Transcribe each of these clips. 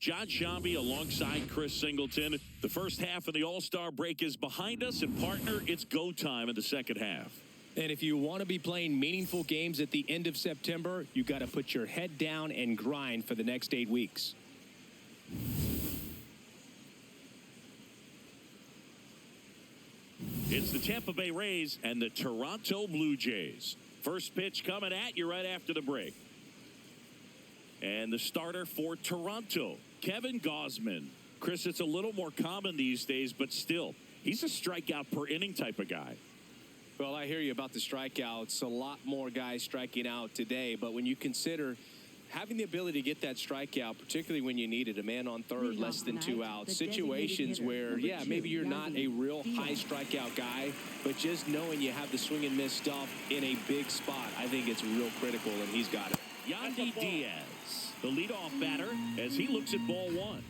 John Shambi alongside Chris Singleton. The first half of the All-Star break is behind us, and partner, it's go time in the second half. And if you want to be playing meaningful games at the end of September, you got to put your head down and grind for the next 8 weeks. It's the Tampa Bay Rays and the Toronto Blue Jays. First pitch coming at you right after the break. And the starter for Toronto, Kevin Gausman. Chris, it's a little more common these days, but still, he's a strikeout per inning type of guy. Well, I hear you about the strikeouts. A lot more guys striking out today, but when you consider having the ability to get that strikeout, particularly when you need it, a man on third, less than 2 outs, situations where, yeah, maybe you're not a real high strikeout guy, but just knowing you have the swing and miss stuff in a big spot, I think it's real critical, and he's got it. Yandy Diaz, the leadoff batter, as he looks at ball one.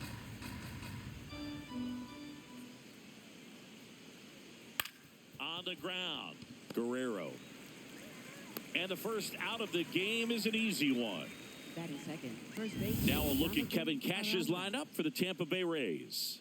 On the ground, Guerrero. And the first out of the game is an easy one. Batting second, first base. Now a look at Kevin Cash's lineup for the Tampa Bay Rays.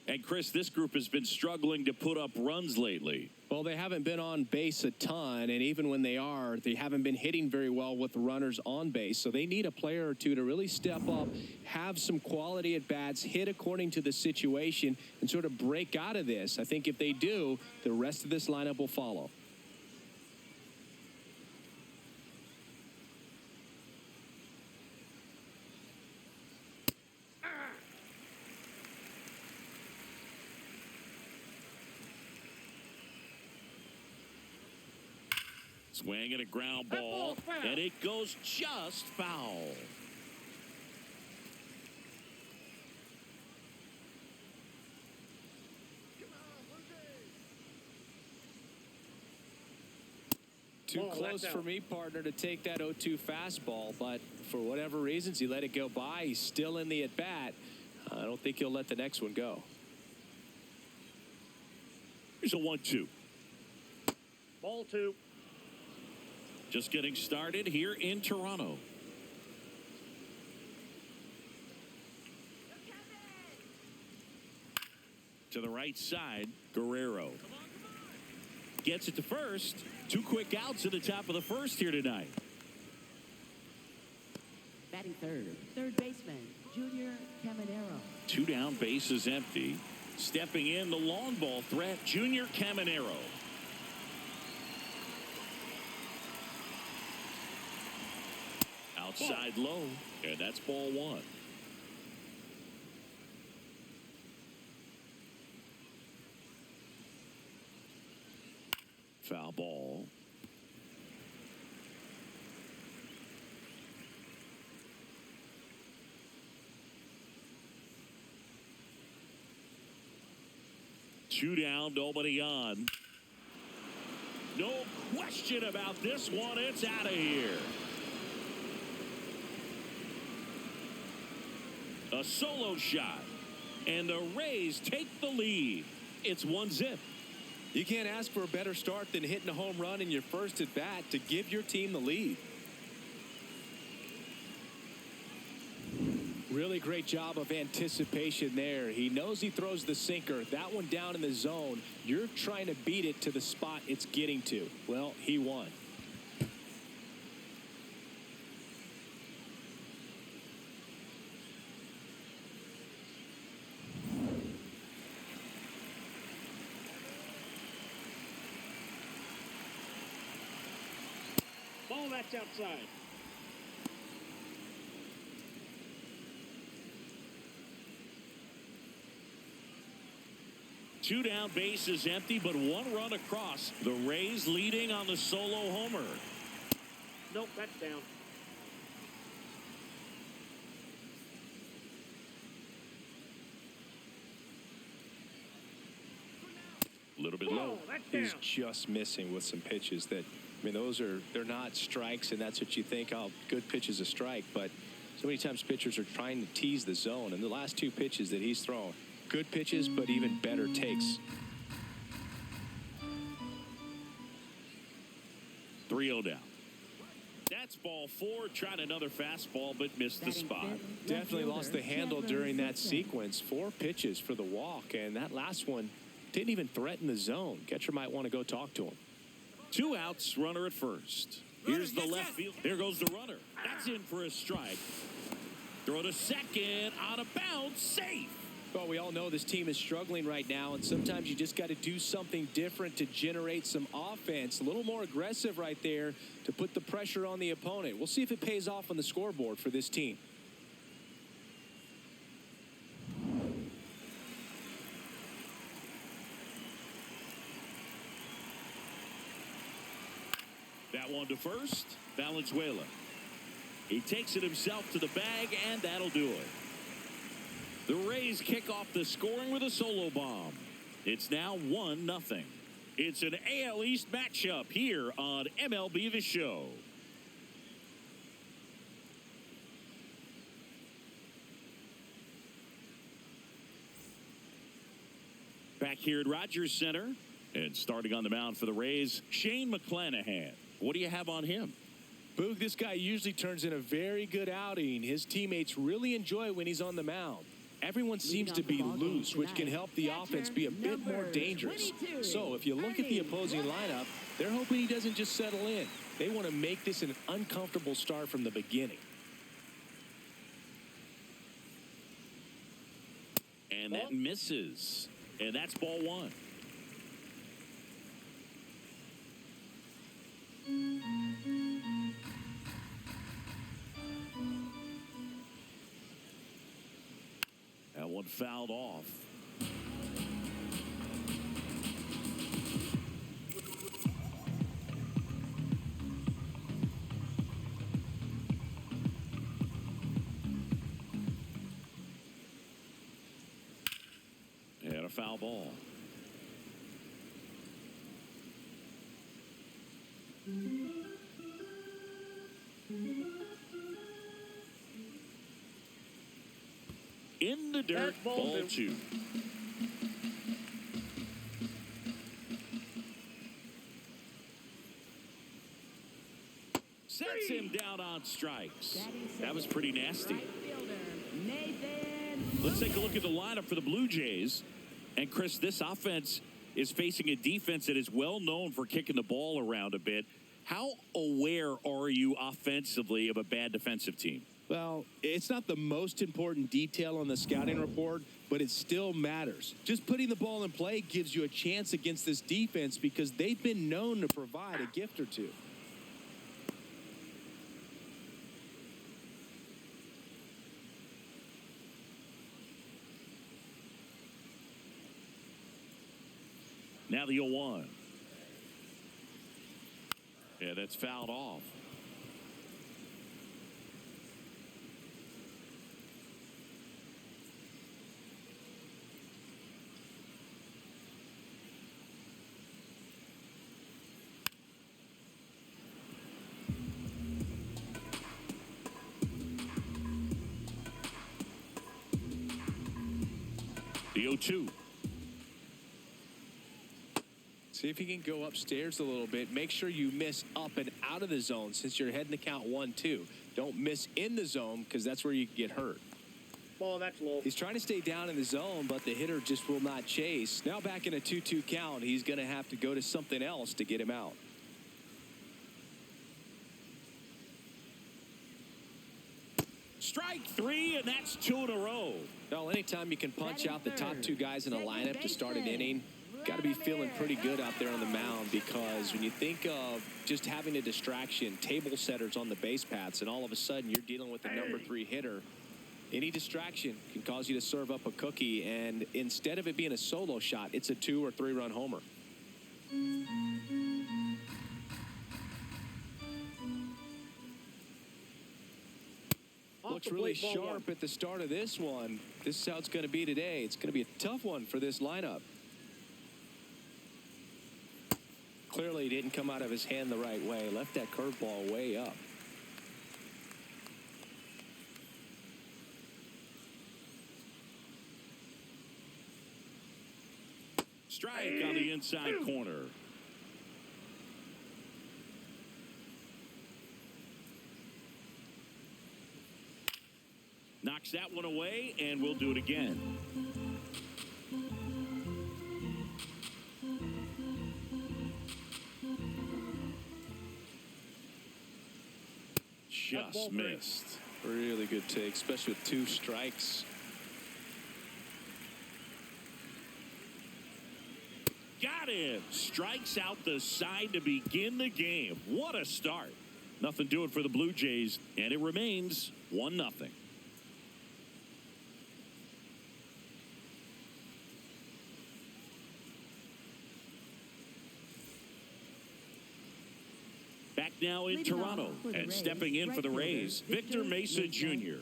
And Chris, this group has been struggling to put up runs lately. Well, they haven't been on base a ton, and even when they are, they haven't been hitting very well with runners on base. So they need a player or two to really step up, have some quality at bats, hit according to the situation, and sort of break out of this. I think if they do, the rest of this lineup will follow. Swing and a ground ball, and it goes just foul. Too close for me, partner, to take that 0-2 fastball, but for whatever reasons, he let it go by. He's still in the at-bat. I don't think he'll let the next one go. Here's a 1-2. Ball 2. Just getting started here in Toronto. To the right side, Guerrero. Gets it to first. 2 quick outs at the top of the first here tonight. Batting third, third baseman, Junior Caminero. 2 down, bases empty. Stepping in, the long ball threat, Junior Caminero. Outside low, and that's ball 1. Foul ball. Two down, nobody on. No question about this one. It's out of here. A solo shot, and the Rays take the lead. It's 1-0. You can't ask for a better start than hitting a home run in your first at bat to give your team the lead. Really great job of anticipation there. He knows he throws the sinker. That one down in the zone. You're trying to beat it to the spot it's getting to. Well, he won. Ball, that's outside. Two down, bases empty, but 1 run across. The Rays leading on the solo homer. Nope, that's down. A little bit low. He's just missing with some pitches that, I mean, they're not strikes, and that's what you think, oh, good pitch is a strike. But so many times pitchers are trying to tease the zone, and the last 2 pitches that he's thrown, good pitches, but even better takes. 3-0 down. That's That's ball 4. Tried another fastball, but missed the spot. Definitely lost the handle during that sequence. 4 pitches for the walk, and that last one didn't even threaten the zone. Catcher might want to go talk to him. 2 outs, runner at first. Here's the left field. There goes the runner. That's in for a strike. Throw to second, out of bounds, safe. Well, we all know this team is struggling right now, and sometimes you just got to do something different to generate some offense. A little more aggressive right there to put the pressure on the opponent. We'll see if it pays off on the scoreboard for this team. That one to first, Valenzuela. He takes it himself to the bag, and that'll do it. The Rays kick off the scoring with a solo bomb. It's now 1-0. It's an AL East matchup here on MLB The Show. Back here at Rogers Center, and starting on the mound for the Rays, Shane McClanahan. What do you have on him? Boog, this guy usually turns in a very good outing. His teammates really enjoy when he's on the mound. Everyone seems to be loose, which can help the offense be a bit more dangerous. So if you look at the opposing lineup, they're hoping he doesn't just settle in. They want to make this an uncomfortable start from the beginning. And that misses. And that's ball 1. That one fouled off. And a foul ball. In the dirt, ball 2. Sets him down on strikes. That was pretty nasty. Let's take a look at the lineup for the Blue Jays. And Chris, this offense is facing a defense that is well known for kicking the ball around a bit. How aware are you offensively of a bad defensive team? Well, it's not the most important detail on the scouting report, but it still matters. Just putting the ball in play gives you a chance against this defense because they've been known to provide a gift or two. Now the 0-1. Yeah, that's fouled off. The 0-2. See if you can go upstairs a little bit. Make sure you miss up and out of the zone since you're heading to count 1-2. Don't miss in the zone because that's where you get hurt. Ball, that's low. He's trying to stay down in the zone, but the hitter just will not chase. Now back in a 2-2 count, he's going to have to go to something else to get him out. Strike 3, and that's 2 in a row. Well, anytime you can punch out the top 2 guys in a lineup to start an inning, got to be feeling pretty good out there on the mound because when you think of just having a distraction, table setters on the base paths, and all of a sudden you're dealing with the number 3 hitter, any distraction can cause you to serve up a cookie, and instead of it being a solo shot, it's a 2 or 3 run homer. Looks really sharp at the start of this one. This is how it's going to be today. It's going to be a tough one for this lineup. Clearly didn't come out of his hand the right way. Left that curveball way up. Strike on the inside corner. Knocks that one away, and we'll do it again. Just missed. Really good take, especially with 2 strikes. Got him. Strikes out the side to begin the game. What a start. Nothing doing for the Blue Jays, and it remains 1-0. Back now in Toronto, and stepping in for the Rays, Victor Mesa Jr.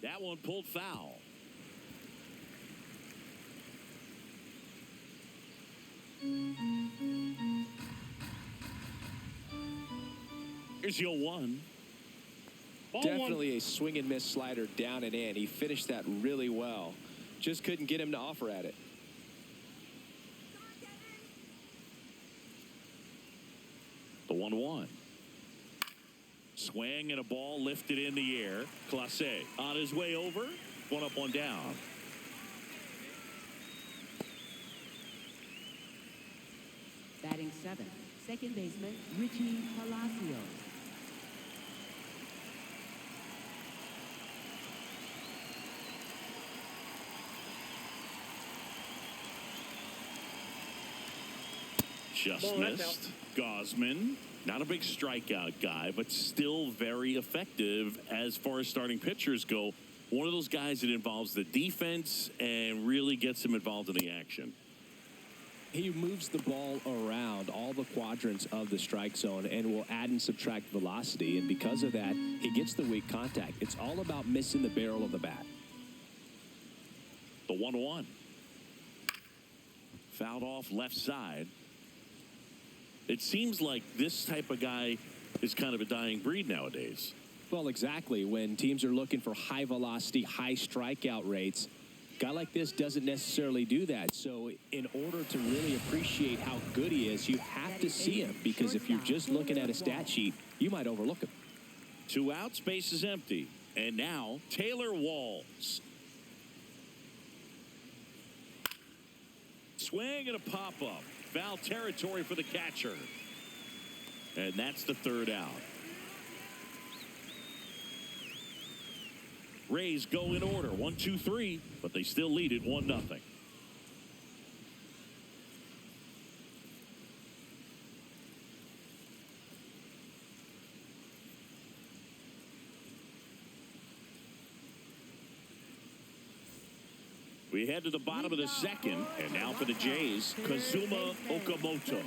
That one pulled foul. Here's your 1. Definitely a swing and miss slider down and in. He finished that really well. Just couldn't get him to offer at it. The 1-1. Swing and a ball lifted in the air. Clase on his way over. 1 up, 1 down. Batting 7, second baseman Richie Palacios. Just missed. Gosman, not a big strikeout guy, but still very effective as far as starting pitchers go. One of those guys that involves the defense and really gets him involved in the action. He moves the ball around all the quadrants of the strike zone and will add and subtract velocity. And because of that, he gets the weak contact. It's all about missing the barrel of the bat. The 1-1. Fouled off left side. It seems like this type of guy is kind of a dying breed nowadays. Well, exactly. When teams are looking for high velocity, high strikeout rates, a guy like this doesn't necessarily do that. So in order to really appreciate how good he is, you have to see him, because if you're just looking at a stat sheet, you might overlook him. 2 outs, base is empty. And now Taylor Walls. Swing and a pop-up. Foul territory for the catcher. And that's the 3rd out. Rays go in order, 1, 2, 3, but they still lead it 1-0. We head to the bottom of the 2nd, and now for the Jays, Kazuma Okamoto.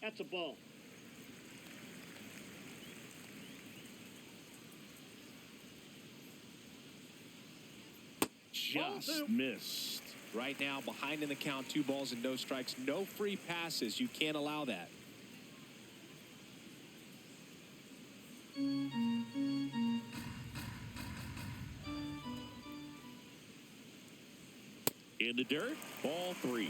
That's a ball. Just missed. Right now, behind in the count, 2 balls and no strikes, no free passes. You can't allow that. In the dirt, ball 3.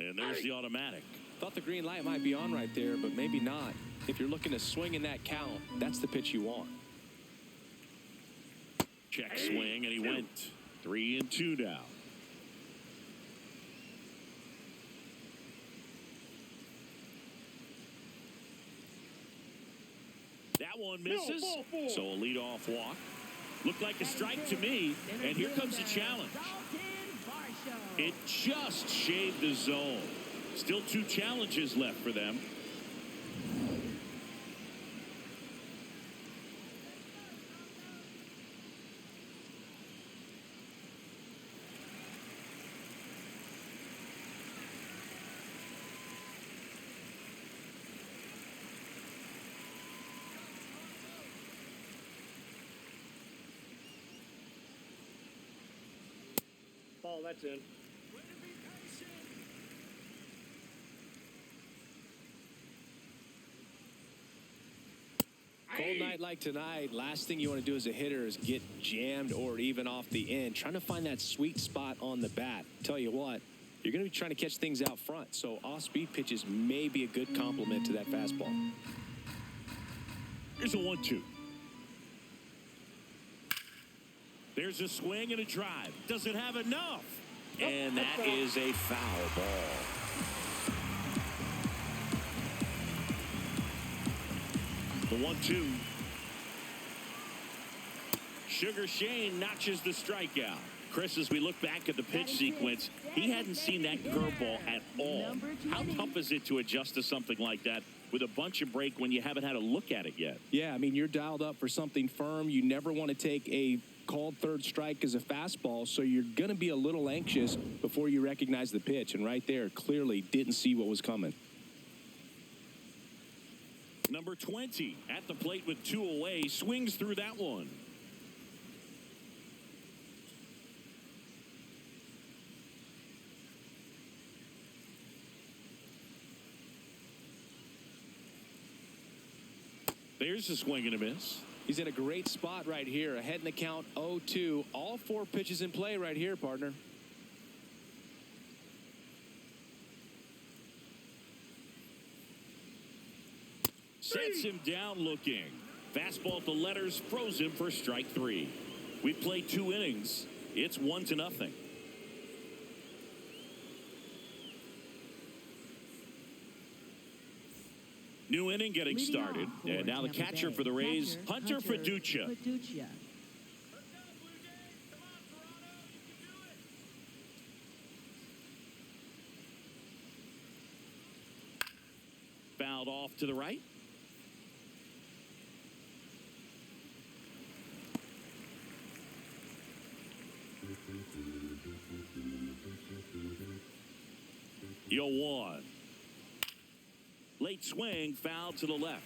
And there's the automatic. Thought the green light might be on right there, but maybe not. If you're looking to swing in that count, that's the pitch you want. Check swing, and he went 3-2 now. That one misses, so a leadoff walk. Looked like a strike to me, and here comes the challenge. It just shaved the zone. Still 2 challenges left for them. Ball, that's in. Cold night like tonight, last thing you want to do as a hitter is get jammed or even off the end. Trying to find that sweet spot on the bat. Tell you what, you're going to be trying to catch things out front. So off-speed pitches may be a good complement to that fastball. Here's a 1-2. There's a swing and a drive. Does it have enough? And that is a foul ball. The 1-2. Sugar Shane notches the strikeout. Chris, as we look back at the pitch sequence, he hadn't seen that curveball at all. How tough is it to adjust to something like that with a bunch of break when you haven't had a look at it yet? Yeah, I mean, you're dialed up for something firm. You never want to take a called third strike as a fastball, so you're going to be a little anxious before you recognize the pitch. And right there, clearly didn't see what was coming. Number 20 at the plate with 2 away, swings through that one. There's a swing and a miss. He's in a great spot right here. Ahead in the count, 0-2. All 4 pitches in play right here, partner. Sets him down looking. Fastball at the letters, froze him for strike 3. We've played 2 innings. It's 1-0. New inning getting started. And now the catcher for the Rays, Hunter Fiducia. Fouled off to the right. Yo 1. Late swing, foul to the left.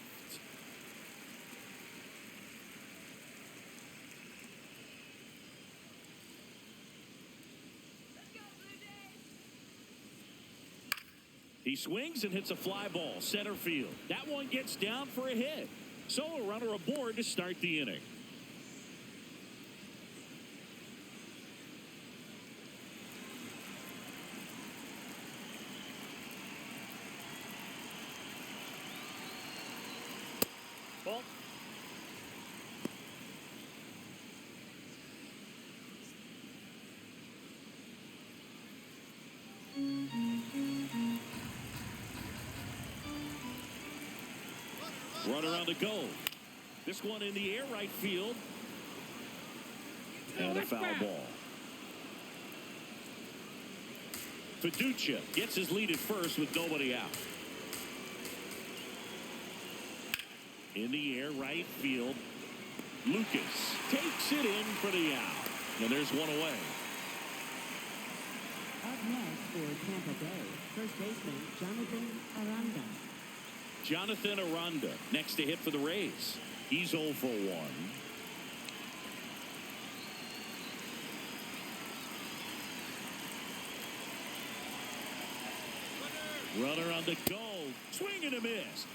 He swings and hits a fly ball, center field. That one gets down for a hit. So a runner aboard to start the inning. Ball. Runner on the go. This one in the air right field. And a foul ball. Fiducia gets his lead at first with nobody out. In the air right field. Lucas takes it in for the out. And there's one away. Up next for Tampa Bay, first baseman Jonathan Aranda. Jonathan Aranda next to hit for the Rays. He's 0 for 1. Runner on the go. Swing and a miss.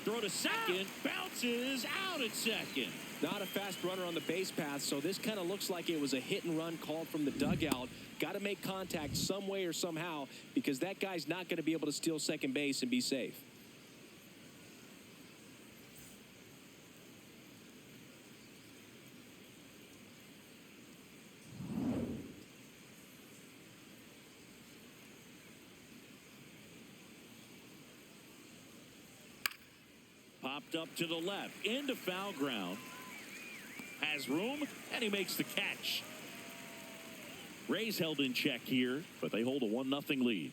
Throw to second. Bounces out at second. Not a fast runner on the base path, so this kind of looks like it was a hit and run called from the dugout. Got to make contact some way or somehow because that guy's not going to be able to steal second base and be safe. Popped up to the left, into foul ground. Has room, and he makes the catch. Rays held in check here, but they hold a 1-0 lead.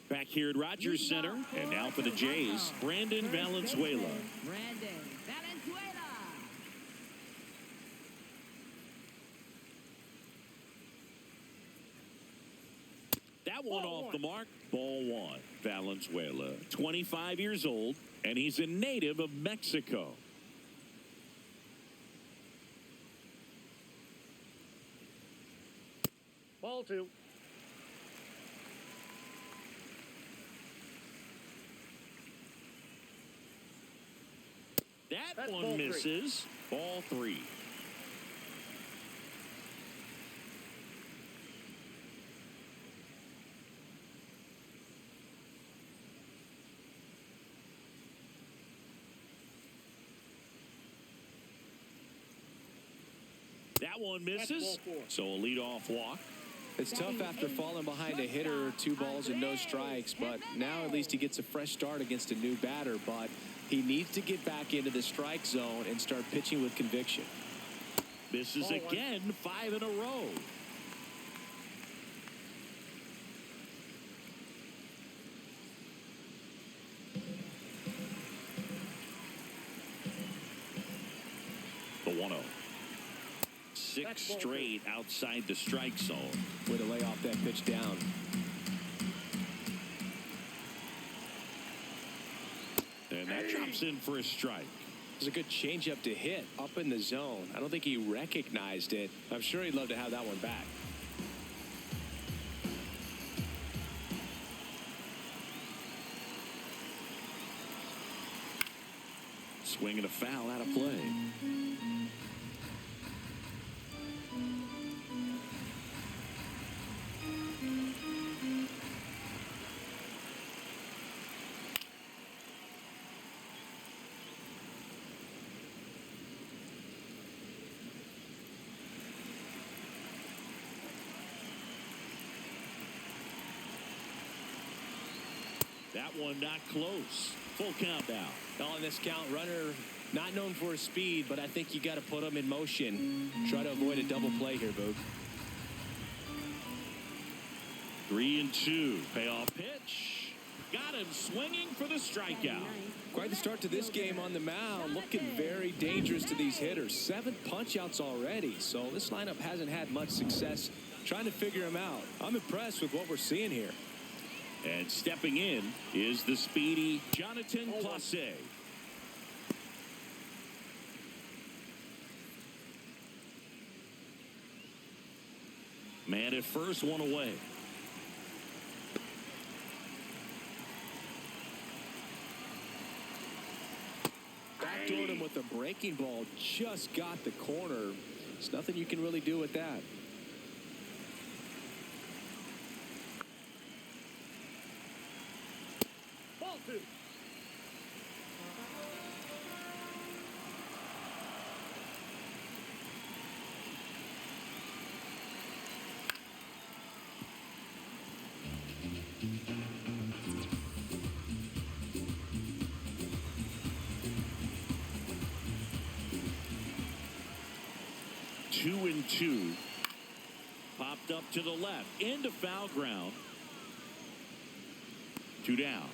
Back here at Rogers Center, and now for the Jays, Brandon Valenzuela. Brandon Valenzuela. That That one off the mark. Ball one. Valenzuela, 25 years old, and he's a native of Mexico. Ball two. That one misses. Ball three. That one misses. So a leadoff walk. It's tough after falling behind a hitter, 2 balls and no strikes, but now at least he gets a fresh start against a new batter, but he needs to get back into the strike zone and start pitching with conviction. Misses again, 5 in a row. The 1-0. 6 straight outside the strike zone. Way to lay off that pitch down. And that drops in for a strike. It was a good changeup to hit up in the zone. I don't think he recognized it. I'm sure he'd love to have that one back. Swing and a foul out of play. That one not close. Full count now. On this count, runner not known for his speed, but I think you got to put him in motion. Try to avoid a double play here, Boog. 3-2. Payoff pitch. Got him swinging for the strikeout. Quite the start to this game on the mound. Looking very dangerous to these hitters. 7 punch-outs already, so this lineup hasn't had much success trying to figure him out. I'm impressed with what we're seeing here. And stepping in is the speedy Jonathan Clase. Man at first, one away. Backdoored him with a breaking ball. Just got the corner. There's nothing you can really do with that. Ball two. Two and two. Popped up to the left. Into foul ground. 2 down.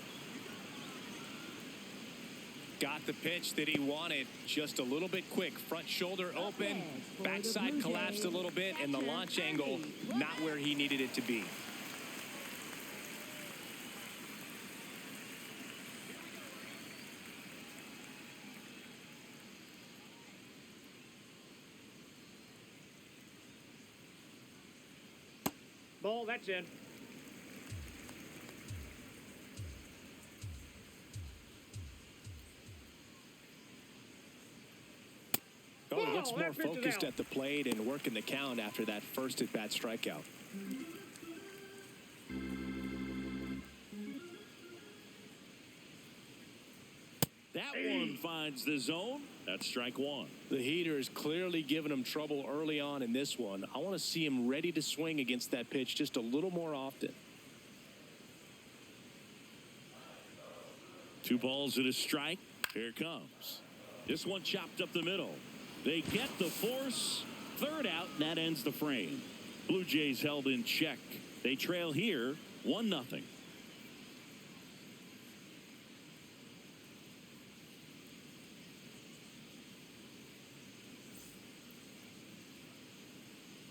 Got the pitch that he wanted, just a little bit quick. Front shoulder open, backside collapsed a little bit, and the launch angle not where he needed it to be. Ball, that's in. Oh, he looks more focused at the plate and working the count after that first at-bat strikeout. That one finds the zone. That's strike one. The heater is clearly giving him trouble early on in this one. I want to see him ready to swing against that pitch just a little more often. 2 balls and a strike. Here it comes. This one chopped up the middle. They get the force. 3rd out, and that ends the frame. Blue Jays held in check. They trail here 1-0.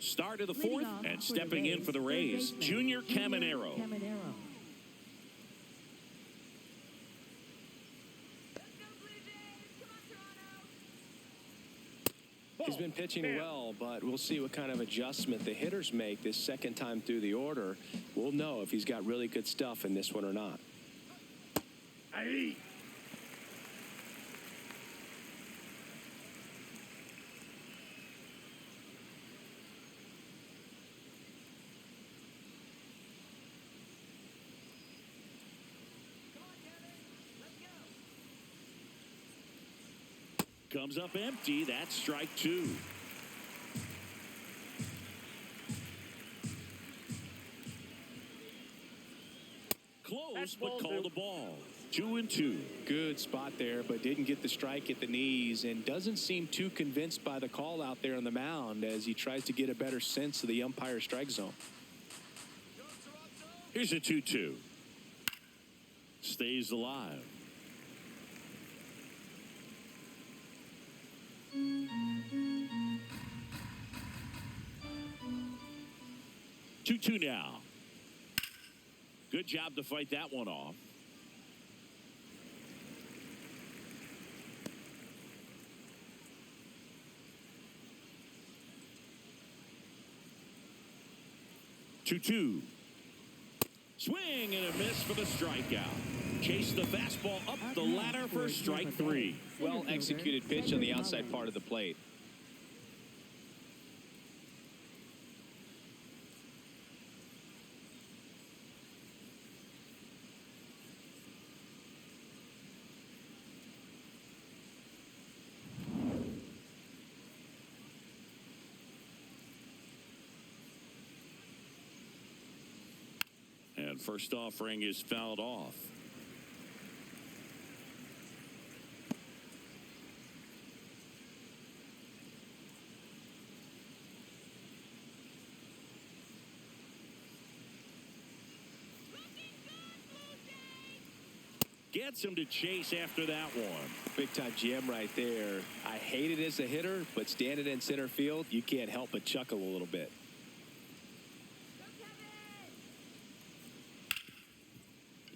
Start of the Leading fourth, off and for the stepping in for the Rays, third baseman, Junior Caminero. He's been pitching well, but we'll see what kind of adjustment the hitters make this second time through the order. We'll know if he's got really good stuff in this one or not. Aye. Comes up empty. That's strike two. Close, but called the ball. 2-2. Good spot there, but didn't get the strike at the knees and doesn't seem too convinced by the call out there on the mound as he tries to get a better sense of the umpire strike zone. Here's a 2-2. Stays alive. 2-2 now. Good job to fight that one off. Two. Swing and a miss for the strikeout. Chase the fastball up the ladder for strike three. Well executed pitch on the outside part of the plate. And first offering is fouled off. Gets him to chase after that one. Big time GM right there. I hate it as a hitter, but standing in center field, you can't help but chuckle a little bit.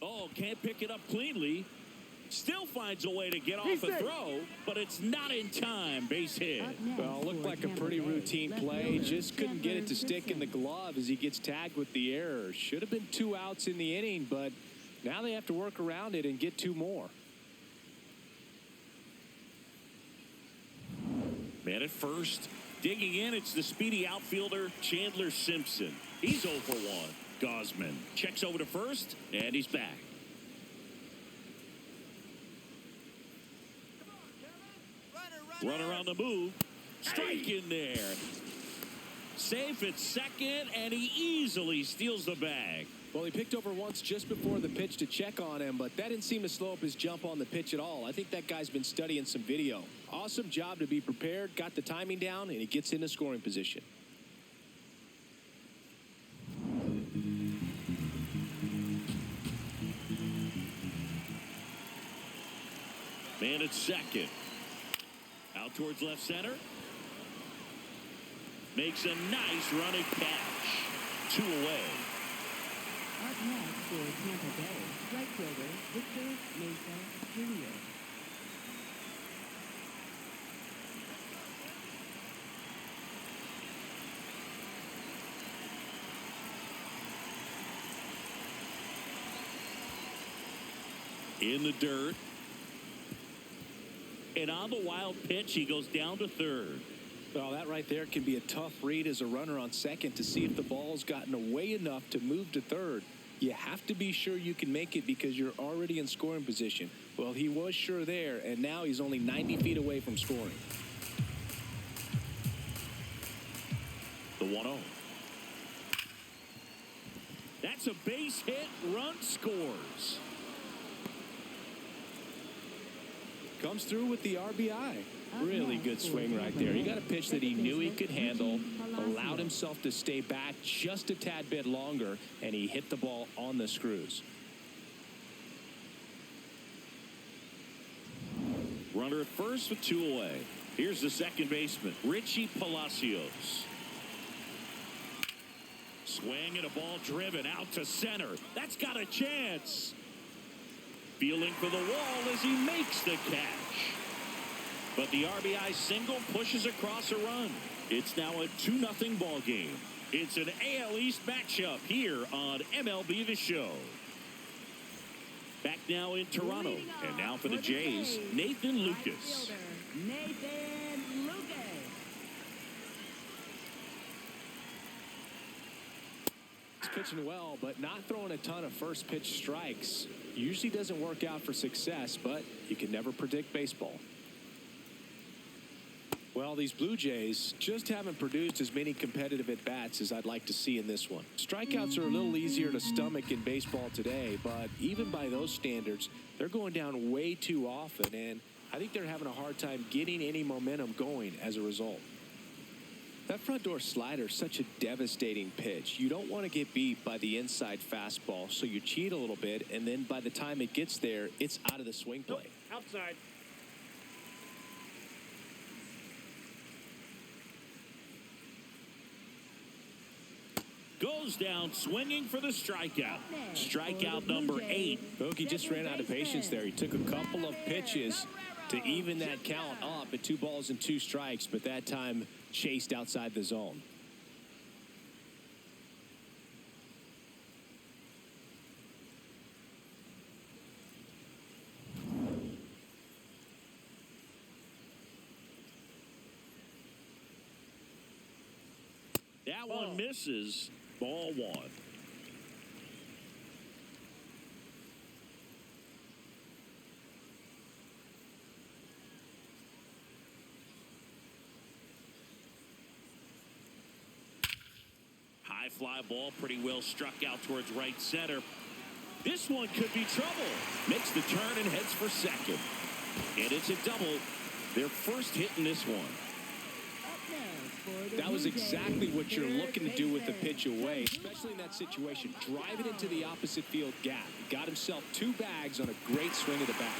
Oh, can't pick it up cleanly. Still finds a way to get off a throw, but it's not in time. Base hit. Well, looked like a pretty routine play. Just couldn't get it to stick in the glove as he gets tagged with the error. Should have been 2 outs in the inning, but now they have to work around it and get 2 more. Man at first. Digging in, it's the speedy outfielder, Chandler Simpson. He's 0 for 1. Gosman checks over to first, and he's back. Runner on the move. Strike in there. Safe at second, and he easily steals the bag. Well, he picked over once just before the pitch to check on him, but that didn't seem to slow up his jump on the pitch at all. I think that guy's been studying some video. Awesome job to be prepared, got the timing down, and he gets into scoring position. Man at second. Out towards left center. Makes a nice running catch. 2 away. Up next for Tampa Bay, right fielder Victor Mesa Jr. In the dirt. And on the wild pitch, he goes down to third. Well, that right there can be a tough read as a runner on second to see if the ball's gotten away enough to move to third. You have to be sure you can make it because you're already in scoring position. Well, he was sure there, and now he's only 90 feet away from scoring. The 1-0. That's a base hit. Run scores. Comes through with the RBI. Really good swing right there. He got a pitch that he knew he could handle, allowed himself to stay back just a tad bit longer, and he hit the ball on the screws. Runner at first with 2 away. Here's the second baseman, Richie Palacios. Swing and a ball driven out to center. That's got a chance. Feeling for the wall as he makes the catch. But the RBI single pushes across a run. It's now a 2-0 ball game. It's an AL East matchup here on MLB The Show. Back now in Toronto. And now for the Jays, Nathan Lucas. Nathan Lucas. He's pitching well, but not throwing a ton of first pitch strikes. Usually doesn't work out for success, but you can never predict baseball. Well, these Blue Jays just haven't produced as many competitive at-bats as I'd like to see in this one. Strikeouts are a little easier to stomach in baseball today, but even by those standards, they're going down way too often, and I think they're having a hard time getting any momentum going as a result. That front door slider is such a devastating pitch. You don't want to get beat by the inside fastball, so you cheat a little bit, and then by the time it gets there, it's out of the swing play. Outside. Goes down swinging for the strikeout. Strikeout number 8. Bogey just ran out of patience there. He took a couple of pitches to even that count up at 2 balls and 2 strikes, but that time chased outside the zone. That one misses. Ball 1. High fly ball, pretty well struck out towards right center. This one could be trouble. Makes the turn and heads for second. And it's a double. Their first hit in this one. That was exactly what you're looking to do with the pitch away, especially in that situation. Drive it into the opposite field gap. He got himself 2 bags on a great swing of the bat.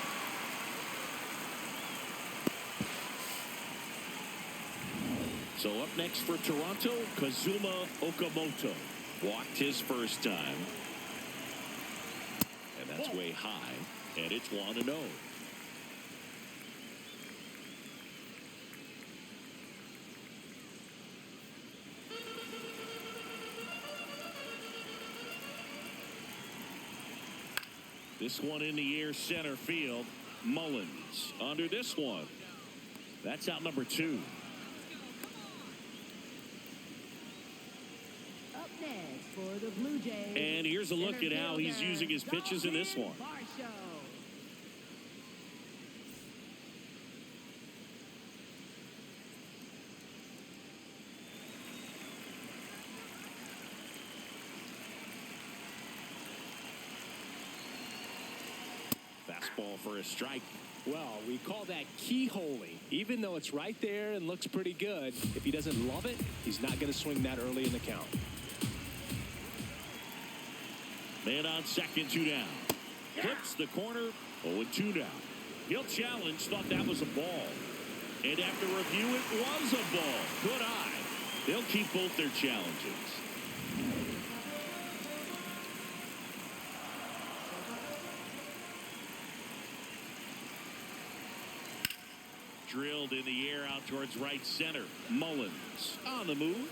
So up next for Toronto, Kazuma Okamoto. Walked his first time. And that's way high. And it's 1-0. This one in the air center field. Mullins under this one. That's out number 2. Up next for the Blue Jays. And here's a look at how he's using his pitches in this one. Fastball for a strike. Well, we call that keyholing. Even though it's right there and looks pretty good, if he doesn't love it, he's not going to swing that early in the count. Man on second, 2 down. Clips the corner, 0-2 now. He'll challenge, thought that was a ball. And after review, it was a ball. Good eye. They'll keep both their challenges. Drilled in the air out towards right center. Mullins on the move.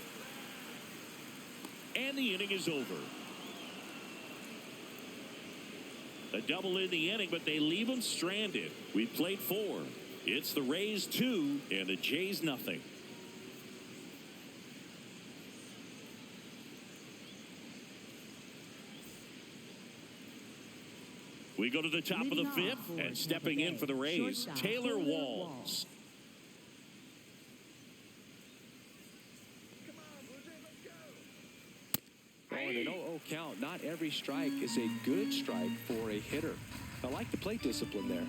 And the inning is over. A double in the inning, but they leave him stranded. We've played 4. It's the Rays 2 and the Jays nothing. We go to the top of the 5th, and stepping in for the Rays, Taylor Walls. Oh, and an 0-0 count. Not every strike is a good strike for a hitter. I like the plate discipline there.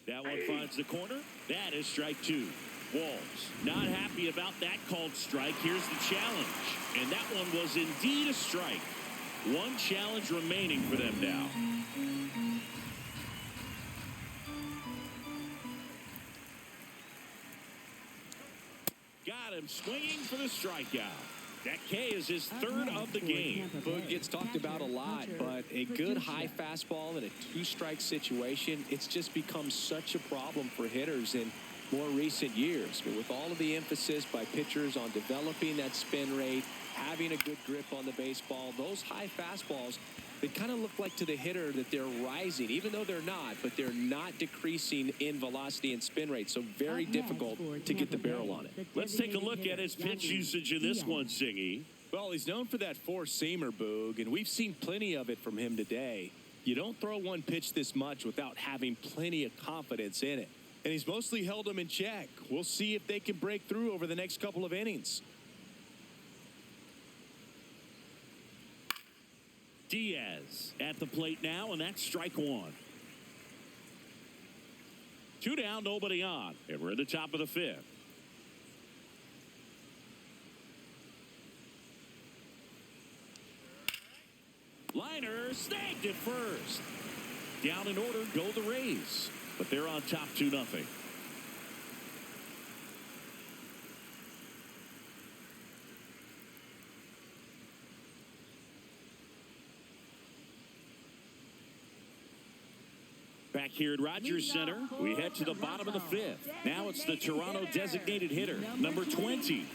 That one finds the corner. That is strike 2. Walls not happy about that called strike. Here's the challenge. And that one was indeed a strike. 1 challenge remaining for them now. Got him swinging for the strikeout. That K is his third of the game. Boog gets talked about a lot, but a good high fastball in a two-strike situation, it's just become such a problem for hitters in more recent years. But with all of the emphasis by pitchers on developing that spin rate, having a good grip on the baseball, those high fastballs, they kind of look like to the hitter that they're rising, even though they're not, but they're not decreasing in velocity and spin rate. So very difficult to get the barrel on it. Let's take a look at his pitch usage in this one, Singy. Well, he's known for that four-seamer, Boog, and we've seen plenty of it from him today. You don't throw one pitch this much without having plenty of confidence in it. And he's mostly held them in check. We'll see if they can break through over the next couple of innings. Diaz at the plate now, and that's strike one. 2 down, nobody on. And we're at the top of the 5th. Liner snagged it first. Down in order go the Rays, but they're on top 2-0. Back here at Rogers Center, we head to the bottom of the 5th. Now it's the Toronto designated hitter, number 20.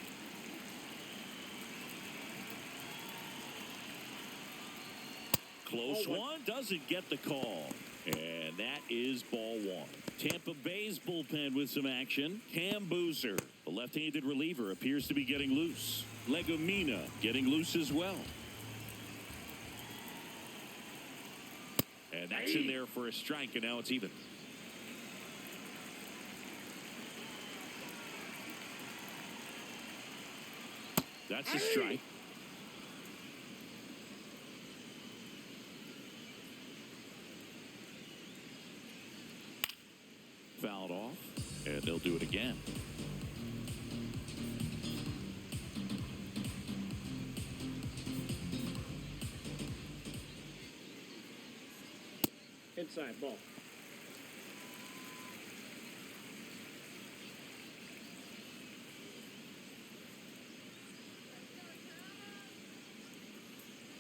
Close one, doesn't get the call. And that is ball one. Tampa Bay's bullpen with some action. Cam Boozer, the left-handed reliever, appears to be getting loose. Legumina getting loose as well. And that's in there for a strike, and now it's even. That's a strike. Fouled off, and they'll do it again. Inside ball.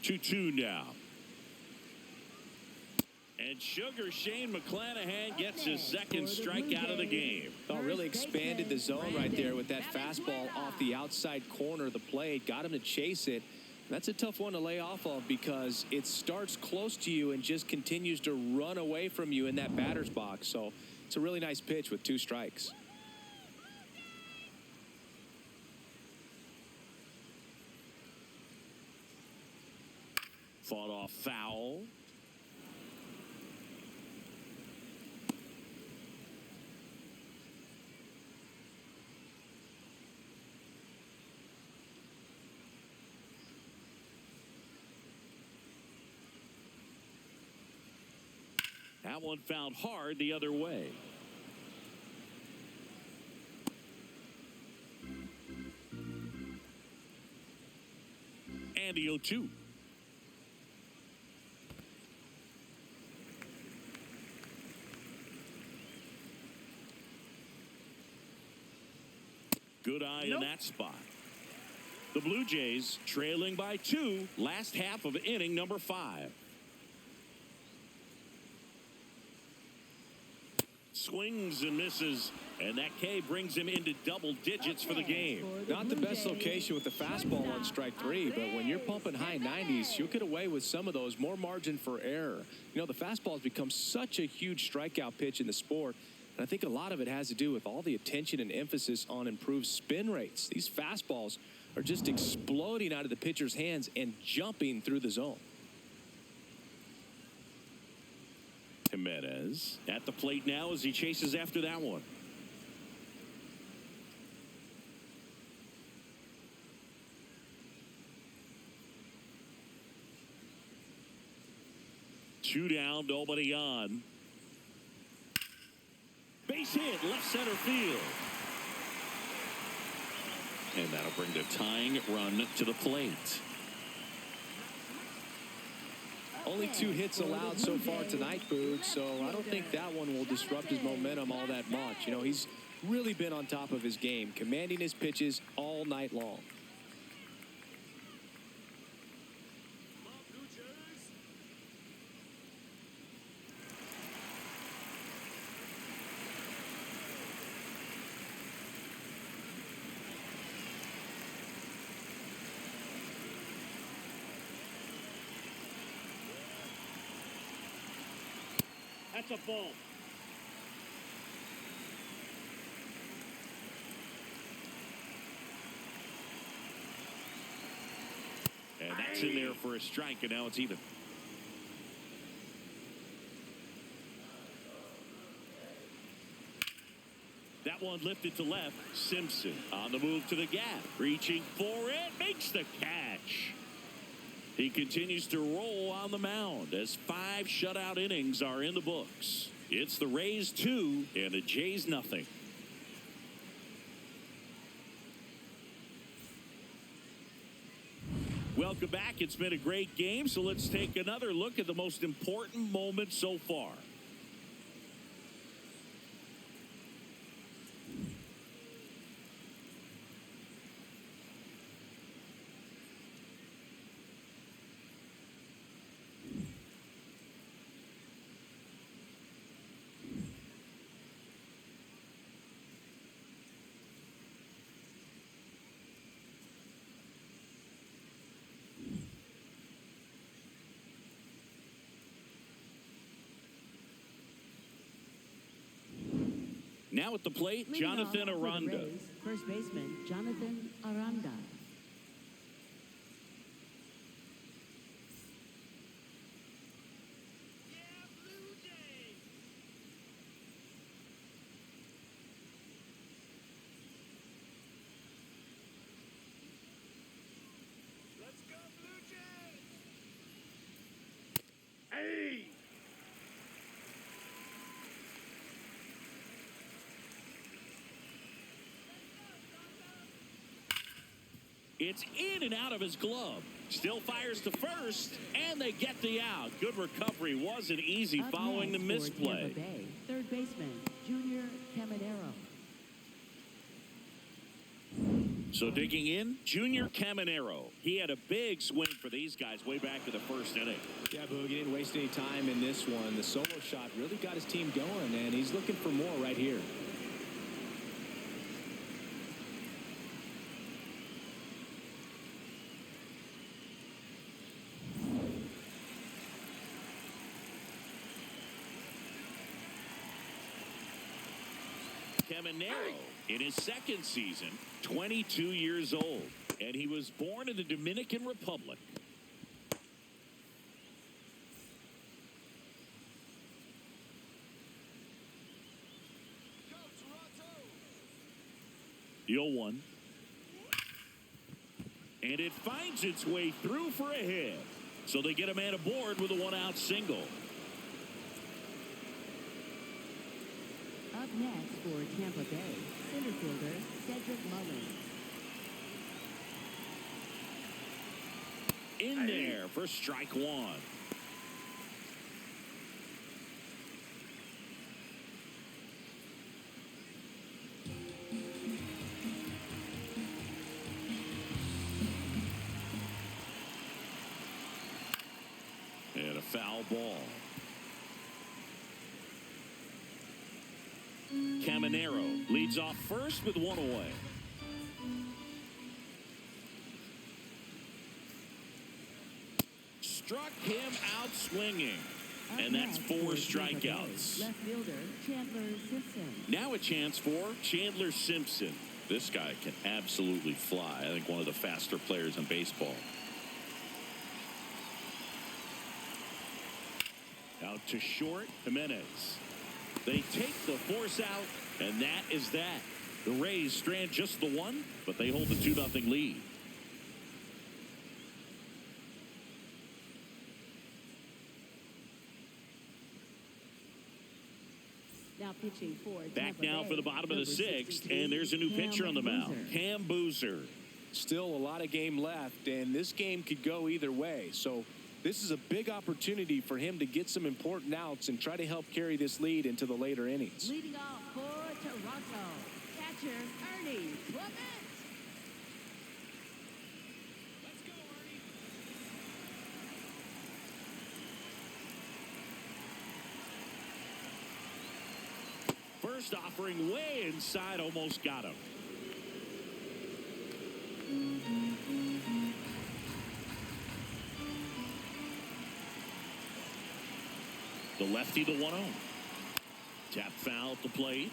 Two now. And Sugar Shane McClanahan gets his second strikeout of the game. Oh, really expanded the zone right there with that fastball off the outside corner of the plate. Got him to chase it. That's a tough one to lay off of because it starts close to you and just continues to run away from you in that batter's box. So it's a really nice pitch with 2 strikes. Fought off foul. That one fouled hard the other way. And the 0-2. Good eye in that spot. The Blue Jays trailing by 2, last half of inning number 5. Swings and misses, and that K brings him into double digits for the game. Not the best location with the fastball on strike 3, but when you're pumping high 90s, you'll get away with some of those, more margin for error. You know, the fastball has become such a huge strikeout pitch in the sport, and I think a lot of it has to do with all the attention and emphasis on improved spin rates. These fastballs are just exploding out of the pitcher's hands and jumping through the zone. Jimenez at the plate now as he chases after that one. Two down, nobody on. Base hit, left center field. And that'll bring the tying run to the plate. Only 2 hits allowed so far tonight, Boog, so I don't think that one will disrupt his momentum all that much. You know, he's really been on top of his game, commanding his pitches all night long. That's a ball. And that's in there for a strike, and now it's even. That one lifted to left. Simpson on the move to the gap. Reaching for it. Makes the catch. He continues to roll on the mound as 5 shutout innings are in the books. It's the Rays 2 and the Jays nothing. Welcome back. It's been a great game, so let's take another look at the most important moment so far. Now at the plate, Leading Jonathan off for the Aranda. Rays, first baseman Jonathan Aranda. Let's go, Blue Jays! Hey! It's in and out of his glove. Still fires to first, and they get the out. Good recovery. Wasn't easy Up following the next for Tampa misplay. Bay, third baseman Junior Caminero. So digging in, Junior Caminero. He had a big swing for these guys way back to the first inning. Yeah, Boog, he didn't waste any time in this one. The solo shot really got his team going, and he's looking for more right here. Caminero in his second season, 22 years old, and he was born in the Dominican Republic. The 0-1. And it finds its way through for a hit. So they get a man aboard with a 1-out single. Up next for Tampa Bay, center fielder Cedric Mullins. In there for strike 1. And a foul ball. Caminero leads off first with 1 away. Struck him out swinging. Up And that's next 4 for Tampa Bay, strikeouts. left fielder Chandler Simpson. Now a chance for Chandler Simpson. This guy can absolutely fly. I think one of the faster players in baseball. Out to short, Jimenez. They take the force out, and that is that. The Rays strand just the 1, but they hold the 2-0 lead. Now pitching for Back Tampa now Bay, for the bottom of the number 6th, 63, and there's a new Cam pitcher on the mound. Boozer. Cam Boozer. Still a lot of game left, and this game could go either way. So This is a big opportunity for him to get some important outs and try to help carry this lead into the later innings. Leading off for Toronto, catcher Ernie Clement. Let's go, Ernie. First offering way inside, almost got him. The lefty, the 1-0. Tap foul at the plate.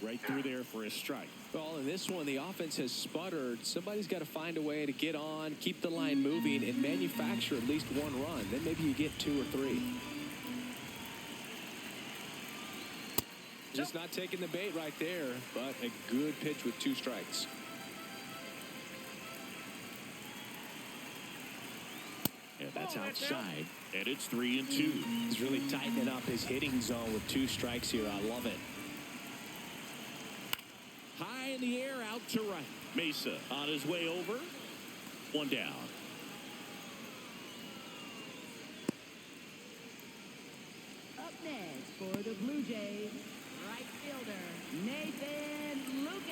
Right through there for a strike. Well, in this one, the offense has sputtered. Somebody's got to find a way to get on, keep the line moving, and manufacture at least one run. Then maybe you get 2 or 3. Just not taking the bait right there, but a good pitch with 2 strikes. And that's outside, and it's 3-2. He's really tightening up his hitting zone with 2 strikes here. I love it. High in the air, out to right. Mesa on his way over. 1 down. Up next for the Blue Jays, right fielder Nathan Lucas.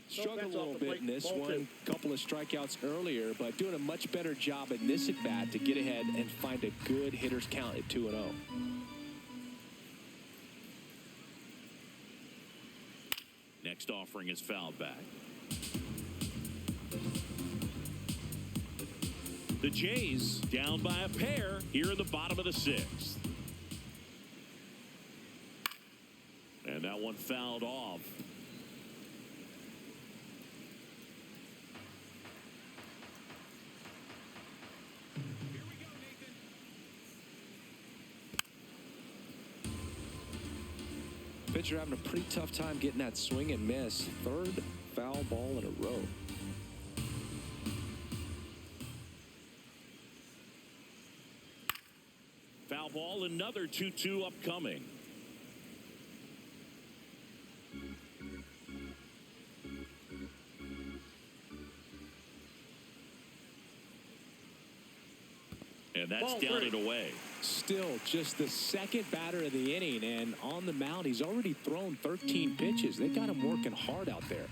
Struggled a little bit in this one. Couple of strikeouts earlier, but doing a much better job in this at bat to get ahead and find a good hitter's count at 2-0. Next offering is fouled back. The Jays down by a pair here in the bottom of the 6th. And that one fouled off. Pitcher having a pretty tough time getting that swing and miss. 3rd foul ball in a row. Foul ball, another 2-2 upcoming. And that's down and away. Still just the 2nd batter of the inning, and on the mound, he's already thrown 13 pitches. They got him working hard out there.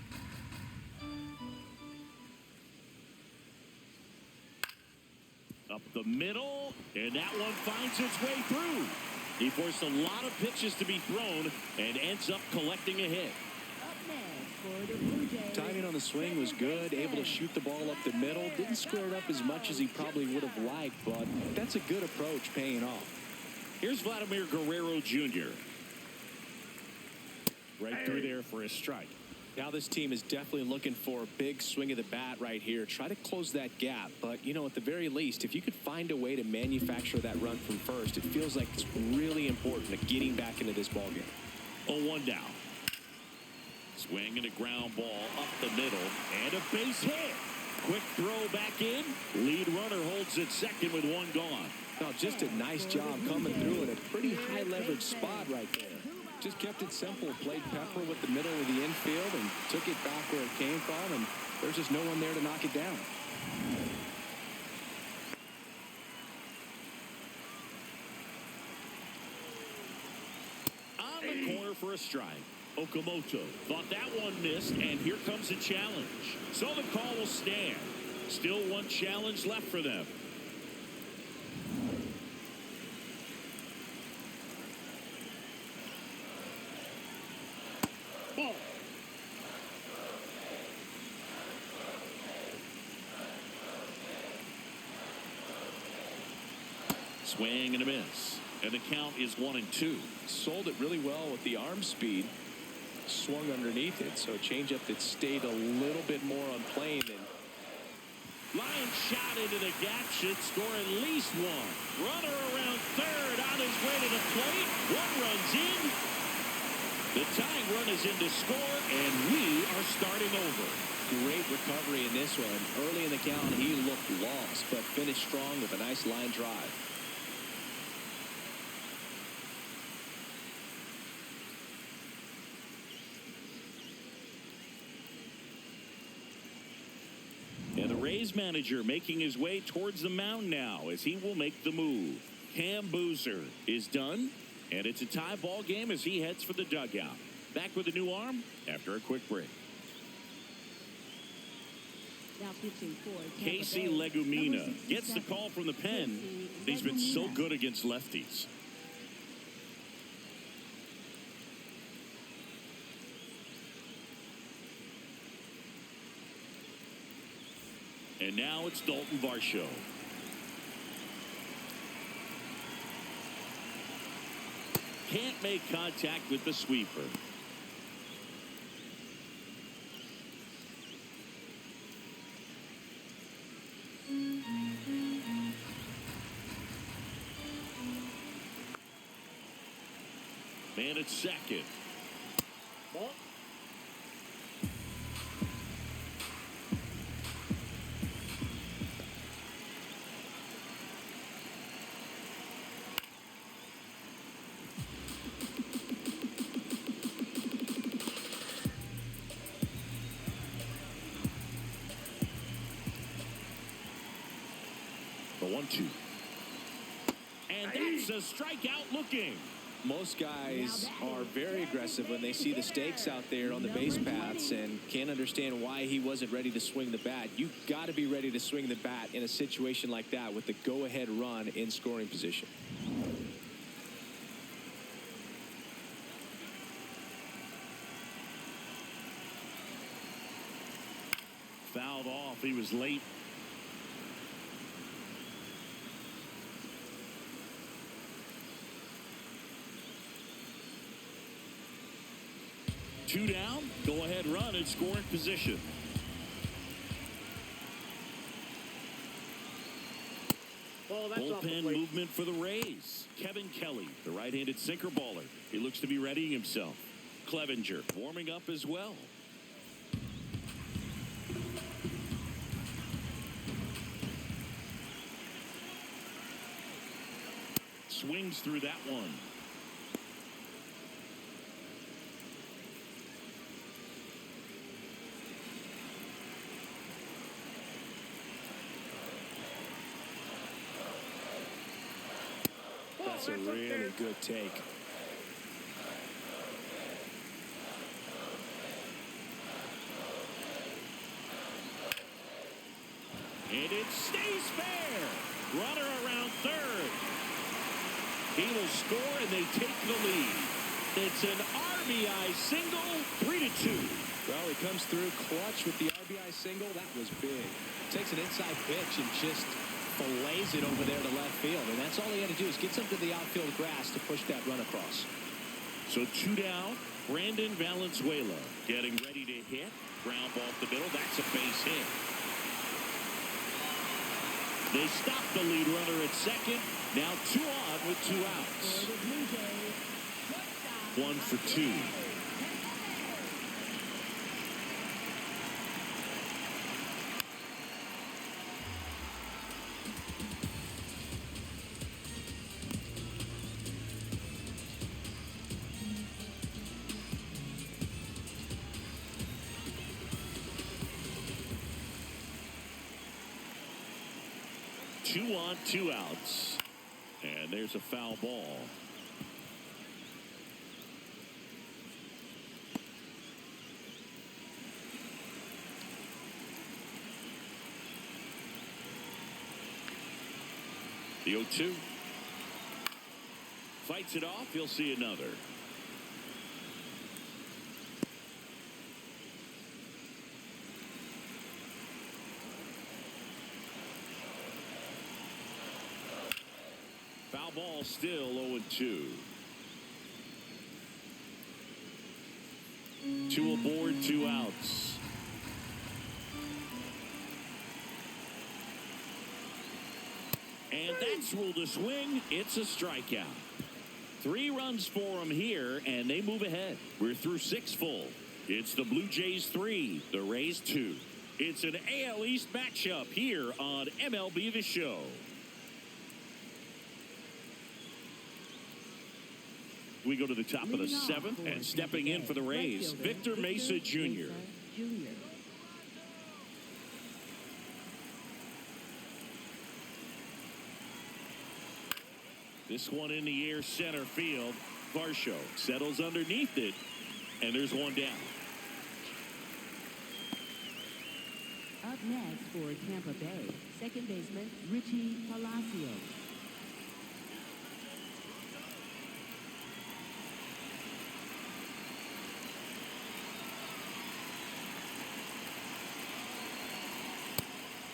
Up the middle, and that one finds its way through. He forced a lot of pitches to be thrown and ends up collecting a hit. Up next for the Blue Jays. Timing on the swing was good, able to shoot the ball up the middle. Didn't square it up as much as he probably would have liked, but that's a good approach paying off. Here's Vladimir Guerrero Jr. Right through there for a strike. Now this team is definitely looking for a big swing of the bat right here. Try to close that gap, but you know, at the very least, if you could find a way to manufacture that run from first, it feels like it's really important to getting back into this ballgame. 0-1 down. Swing and a ground ball up the middle and a base hit. Quick throw back in. Lead runner holds it second with 1 gone. Now, just a nice job coming through in a pretty high leverage spot right there. Just kept it simple, played pepper with the middle of the infield and took it back where it came from, and there's just no one there to knock it down. On the corner for a strike. Okamoto thought that one missed, and here comes a challenge. So the call will stand. Still 1 challenge left for them. Ball. Swing and a miss. And the count is 1-2. Sold it really well with the arm speed. Swung underneath it, so a changeup that stayed a little bit more on plane than Line shot into the gap should score at least one. Runner around third on his way to the plate. One runs in. The tying run is in to score, and we are starting over. Great recovery in this one. Early in the count, he looked lost, but finished strong with a nice line drive. And the Rays manager making his way towards the mound now as he will make the move. Cam Boozer is done, and it's a tie ball game as he heads for the dugout. Back with a new arm after a quick break. Now pitching for Tampa Casey Bay, Legumina number gets the 67, call from the pen. Casey He's been so Legumina. good against lefties. And now it's Dalton Varsho. Can't make contact with the sweeper. Man at second. Ball. The 1-2. And that's a strikeout looking. Most guys are very aggressive when they see the stakes out there on the base paths and can't understand why he wasn't ready to swing the bat. You've got to be ready to swing the bat in a situation like that with the go-ahead run in scoring position. Fouled off. He was late. Two down, go ahead run in scoring position. Ball, that's off the Bullpen plate. movement for the Rays. Kevin Kelly, the right-handed sinker baller. He looks to be readying himself. Clevenger warming up as well. Swings through that one. That's a really good take. And it stays fair. Runner around third. He will score and they take the lead. It's an RBI single, 3-2. Well, he comes through clutch with the RBI single. That was big. Takes an inside pitch and just fillets it over there to left field. And that's all he had to do is get something to the outfield grass to push that run across. So two down. Brandon Valenzuela getting ready to hit. Ground ball up the middle. That's a base hit. They stop the lead runner at second. Now 2 on with 2 outs. 1 for 2. Two on, 2 outs. And there's a foul ball. The 0-2. Fights it off. He'll see another. Foul ball still 0-2. 2 aboard, 2 outs. And that's ruled a swing. It's a strikeout. 3 runs for them here, and they move ahead. We're through 6 full. It's the Blue Jays 3, the Rays 2. It's an AL East matchup here on MLB The Show. We go to the top of the 7th, and stepping in for the Rays, Victor Mesa Jr. This one in the air center field. Varsho settles underneath it, and there's one down. Up next for Tampa Bay, second baseman Richie Palacios.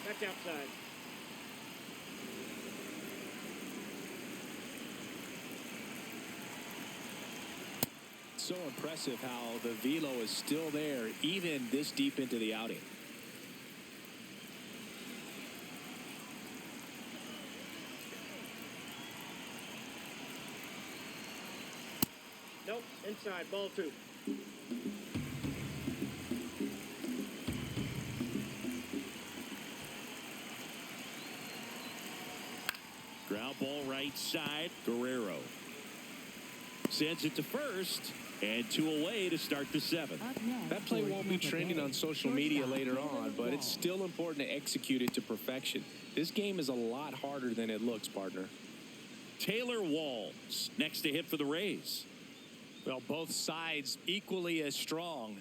That's outside. So impressive how the velo is still there even this deep into the outing. Nope, inside, ball 2. Ground ball right side. Guerrero sends it to first, and 2 away to start the 7th. That play won't be trending on social media later on, but it's still important to execute it to perfection. This game is a lot harder than it looks, partner. Taylor Walls next to hit for the Rays. Well, both sides equally as strong,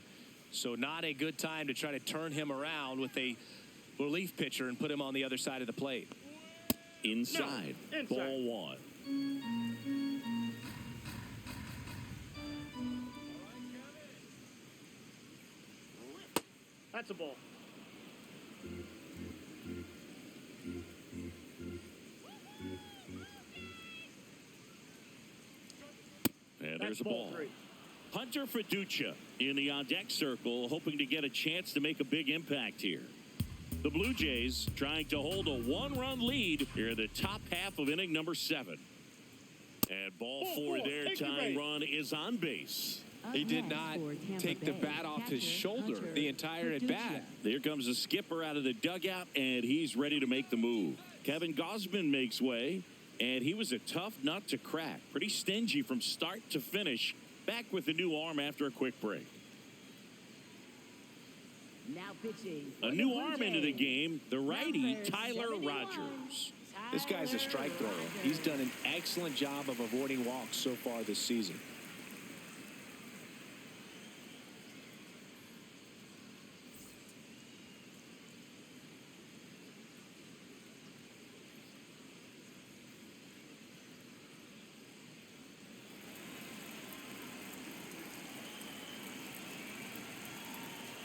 so not a good time to try to turn him around with a relief pitcher and put him on the other side of the plate. Inside. No, inside. Ball 1. That's a ball. And That's there's a ball. 3. Hunter Fiducia in the on-deck circle, hoping to get a chance to make a big impact here. The Blue Jays trying to hold a 1-run lead here in the top half of inning number 7. And ball 4 there, tying run is on base. He did not take the bat off his shoulder the entire at bat. There comes the skipper out of the dugout, and he's ready to make the move. Kevin Gausman makes way, and he was a tough nut to crack. Pretty stingy from start to finish. Back with a new arm after a quick break. Now pitching. A new arm into the game, the righty, Tyler Rogers. This guy's a strike thrower. He's done an excellent job of avoiding walks so far this season.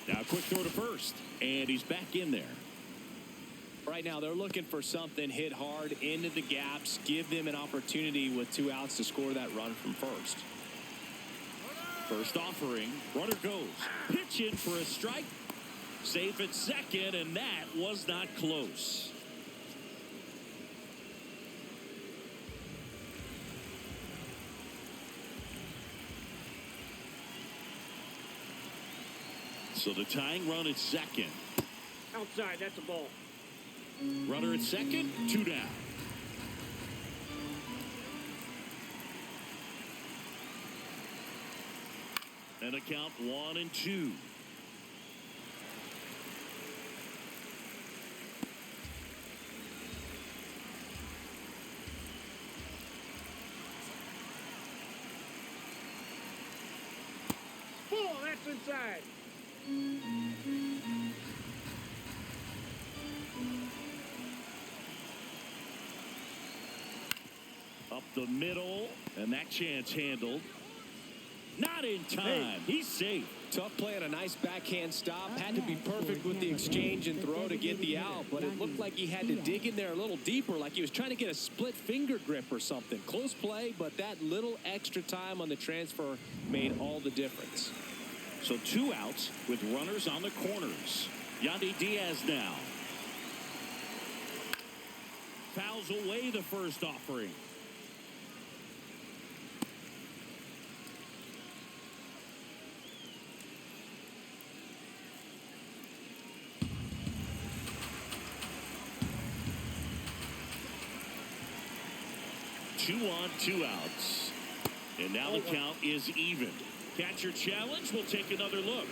Now quick throw to first, and he's back in there. Right now, they're looking for something hit hard into the gaps, give them an opportunity with 2 outs to score that run from first. First offering, runner goes. Pitch in for a strike. Safe at second, and that was not close. So the tying run at second. Outside, that's a ball. Runner at second, 2 down. And a count 1-2. Ball, that's inside. Up the middle, and that chance handled. Not in time. He's safe. Tough play on a nice backhand stop. Had to be perfect with the exchange and throw to get the out, but it looked like he had to dig in there a little deeper, like he was trying to get a split finger grip or something. Close play, but that little extra time on the transfer made all the difference. So 2 outs with runners on the corners. Yandy Diaz now. fouls away the first offering. Two on, two outs. And now the count is even. Catcher challenge. We'll take another look.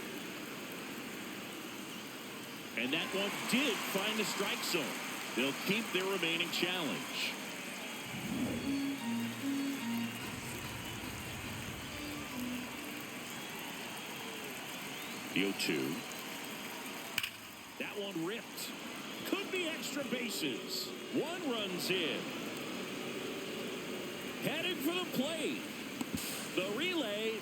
And that one did find the strike zone. They'll keep their remaining challenge. The 0-2. That one ripped. Could be extra bases. One runs in. Headed for the plate. The relay.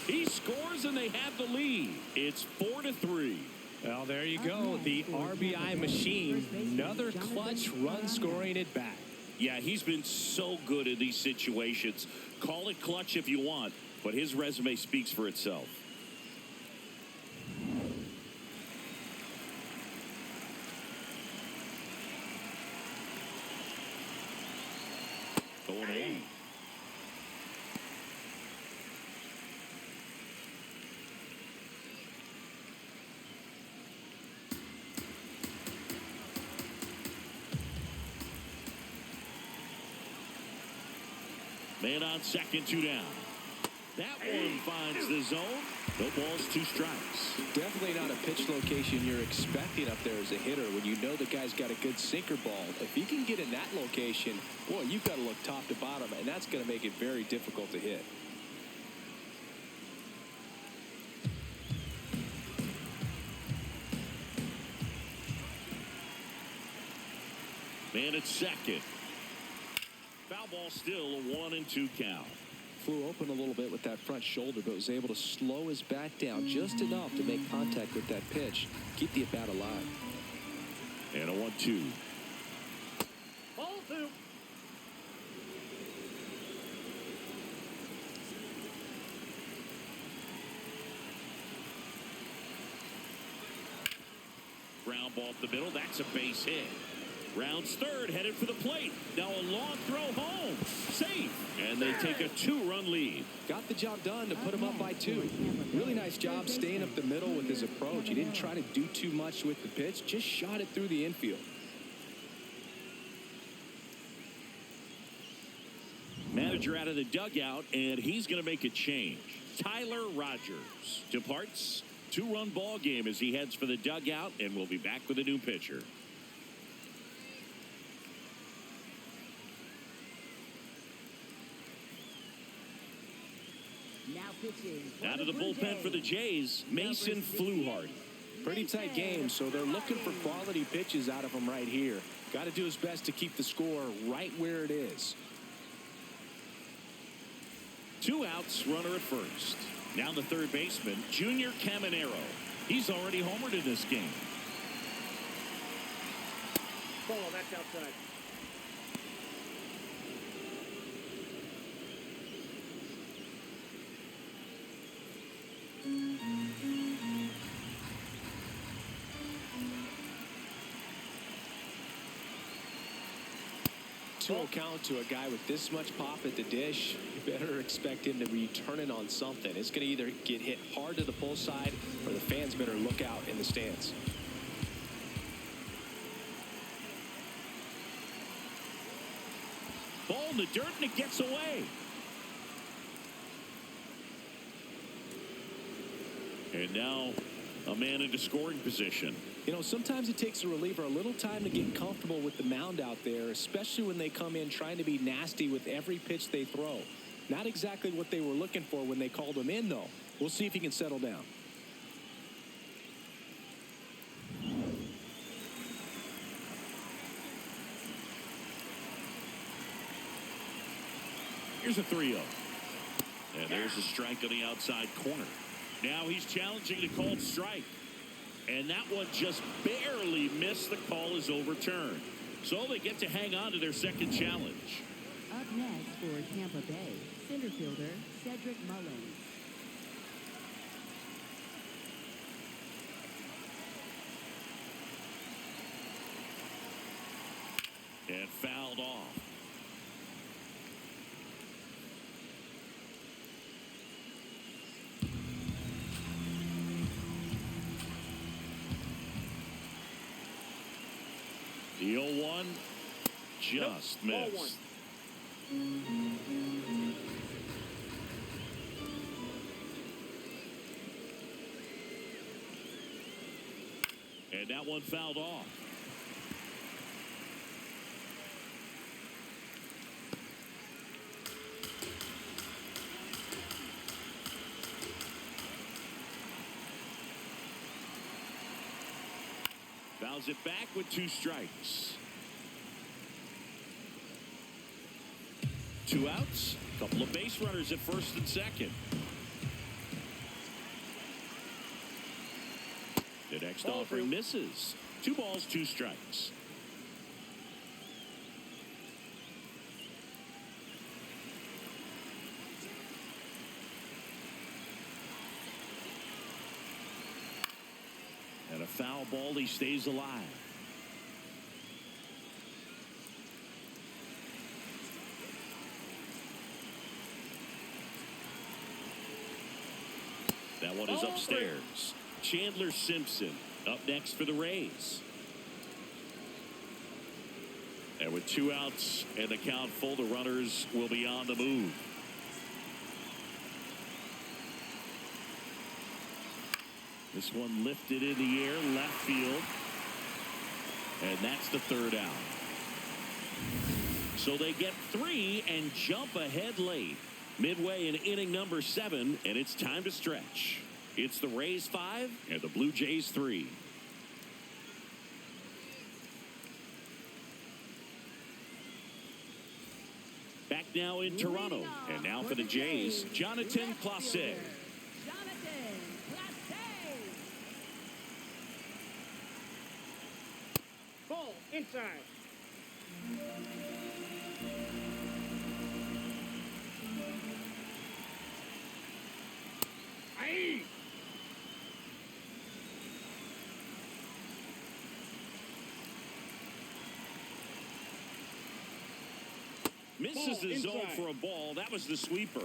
He scores and they have the lead. It's 4-3. Well, there you go. The RBI machine. Another clutch run scoring it back. Yeah, he's been so good in these situations. Call it clutch if you want, but his resume speaks for itself. Going in. Man on second, two down. That one finds the zone. No balls, two strikes. Definitely not a pitch location you're expecting up there as a hitter when you know the guy's got a good sinker ball. If he can get in that location, boy, you've got to look top to bottom, and that's going to make it very difficult to hit. Man at second. Foul ball, still a 1-2 count. Flew open a little bit with that front shoulder, but was able to slow his bat down just enough to make contact with that pitch. Keep the at-bat alive. And a 1-2. Ball two. Ground ball up the middle. That's a base hit. Rounds third, headed for the plate. Now a long throw home. Safe. And they take a 2-run lead. Got the job done to put him up by 2. Really nice job staying up the middle with his approach. He didn't try to do too much with the pitch, just shot it through the infield. Manager out of the dugout, and he's going to make a change. Tyler Rogers departs. 2-run ball game as he heads for the dugout, and we'll be back with a new pitcher. Out of the bullpen for the Jays, Mason Fluharty. Pretty tight game, so they're looking for quality pitches out of him right here. Got to do his best to keep the score right where it is. 2 outs, runner at first. Now the third baseman, Junior Caminero. He's already homered in this game. Ball, that's outside. To account to a guy with this much pop at the dish, you better expect him to be turning on something. It's going to either get hit hard to the pull side or the fans better look out in the stands. Ball in the dirt, and it gets away. And now a man into scoring position. You know, sometimes it takes a reliever a little time to get comfortable with the mound out there, especially when they come in trying to be nasty with every pitch they throw. Not exactly what they were looking for when they called him in, though. We'll see if he can settle down. Here's a 3-0. And there's a strike on the outside corner. Now he's challenging the called strike. And that one just barely missed. The call is overturned. So they get to hang on to their second challenge. Up next for Tampa Bay, center fielder Cedric Mullins. And fouled off. The 0-1 just missed. And that one fouled off. Fouls it back with 2 strikes. 2 outs. Couple of base runners at first and second. The next offering misses. 2 balls, 2 strikes. And a foul ball. He stays alive. That one is upstairs. Chandler Simpson up next for the Rays. And with 2 outs and the count full, the runners will be on the move. This one lifted in the air, left field. And that's the 3rd out. So they get 3 and jump ahead late. Midway in inning number 7, and it's time to stretch. It's the Rays 5 and the Blue Jays 3. Back now in Toronto, and now for the Jays, Jonathan Clase. Ball inside. Aye. Misses the zone for a ball. That was the sweeper.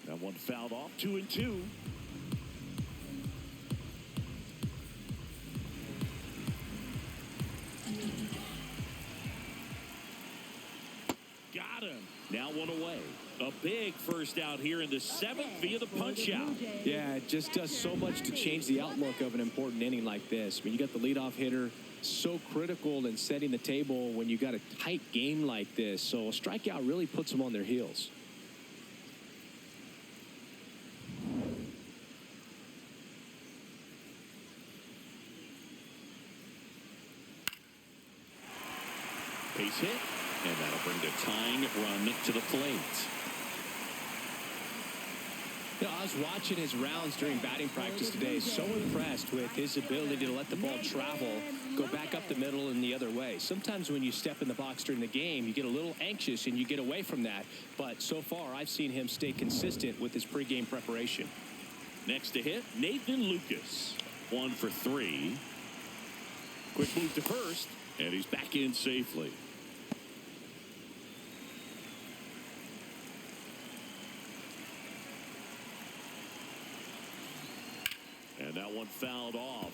That one fouled off. 2-2. Got him. Now 1 away. A big first out here in the 7th via the punch out. Yeah, it just does so much to change the outlook of an important inning like this. I mean, you got the leadoff hitter, so critical in setting the table when you got a tight game like this. So a strikeout really puts them on their heels. Base hit, and that'll bring the tying run to the plate. You know, I was watching his rounds during batting practice today. So impressed with his ability to let the ball travel, go back up the middle and the other way. Sometimes when you step in the box during the game, you get a little anxious and you get away from that. But so far, I've seen him stay consistent with his pregame preparation. Next to hit, Nathan Lucas. 1 for 3. Quick move to first, and he's back in safely. And that one fouled off.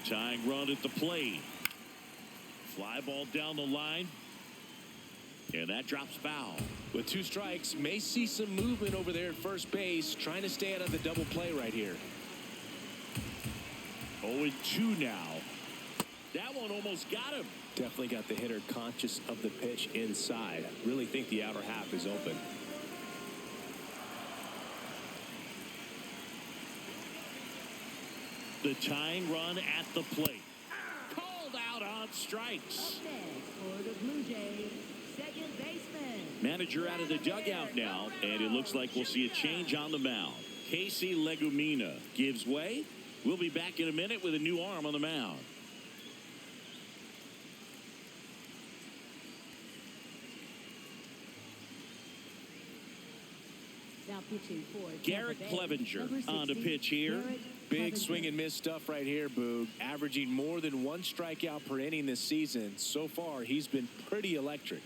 Tying run at the plate. Fly ball down the line. And that drops foul. With 2 strikes, may see some movement over there at first base, trying to stay out of the double play right here. 0-2 now. That one almost got him. Definitely got the hitter conscious of the pitch inside. Really think the outer half is open. The tying run at the plate. Called out on strikes. Up next for the Blue Jays, second baseman. Manager out of the dugout now, and it looks like we'll see a change on the mound. Casey Legumina gives way. We'll be back in a minute with a new arm on the mound. Now pitching for Garrett Tampa Bay, Clevenger number on the 60, pitch here. Garrett Big Clevenger. swing and miss stuff right here, Boog. Averaging more than 1 strikeout per inning this season. So far, he's been pretty electric.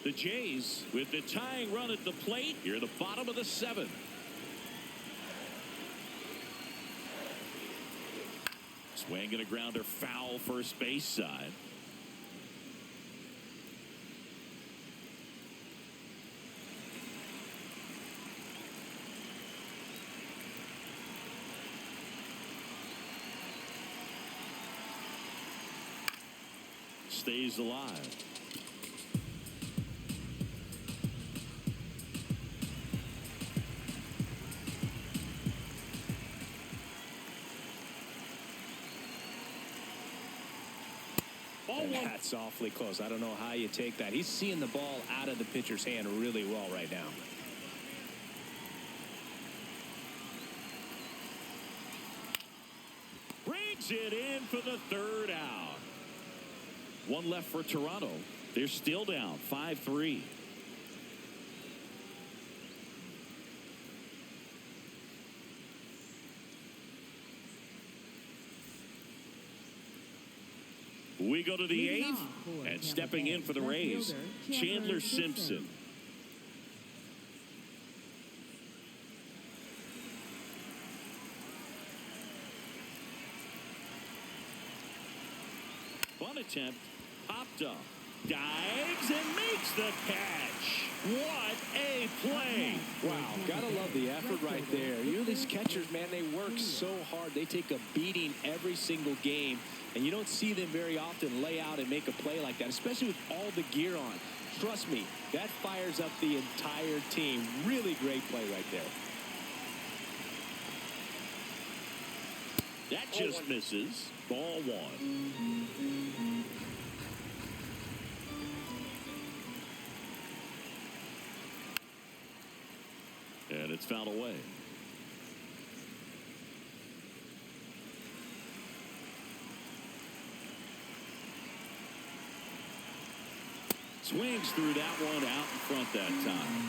The Jays with the tying run at the plate here at the bottom of the 7th. Swing and a grounder foul first base side. Stays alive. That's awfully close. I don't know how you take that. He's seeing the ball out of the pitcher's hand really well right now. Brings it in for the 3rd out. 1 left for Toronto. They're still down 5-3. We go to the Leading 8th, off for and Tampa stepping Bay, in for the left Rays, fielder, Chandler Simpson. Fun attempt, popped up, dives and makes the catch. What a play! Wow, gotta love the effort right there. You know, these catchers, man, they work so hard. They take a beating every single game, and you don't see them very often lay out and make a play like that, especially with all the gear on. Trust me, that fires up the entire team. Really great play right there. That just misses. Ball 1. And it's fouled away. Swings through that one out in front that time.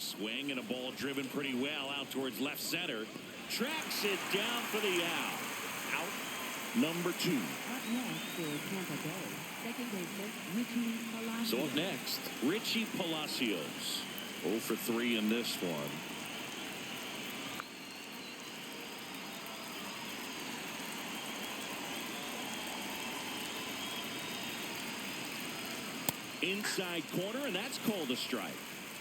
Swing and a ball driven pretty well out towards left center. Tracks it down for the out. Out number 2. Up next for Tampa Bay, second baseman Richie Palacios. So up next, Richie Palacios. 0 for 3 in this one. Inside corner, and that's called a strike.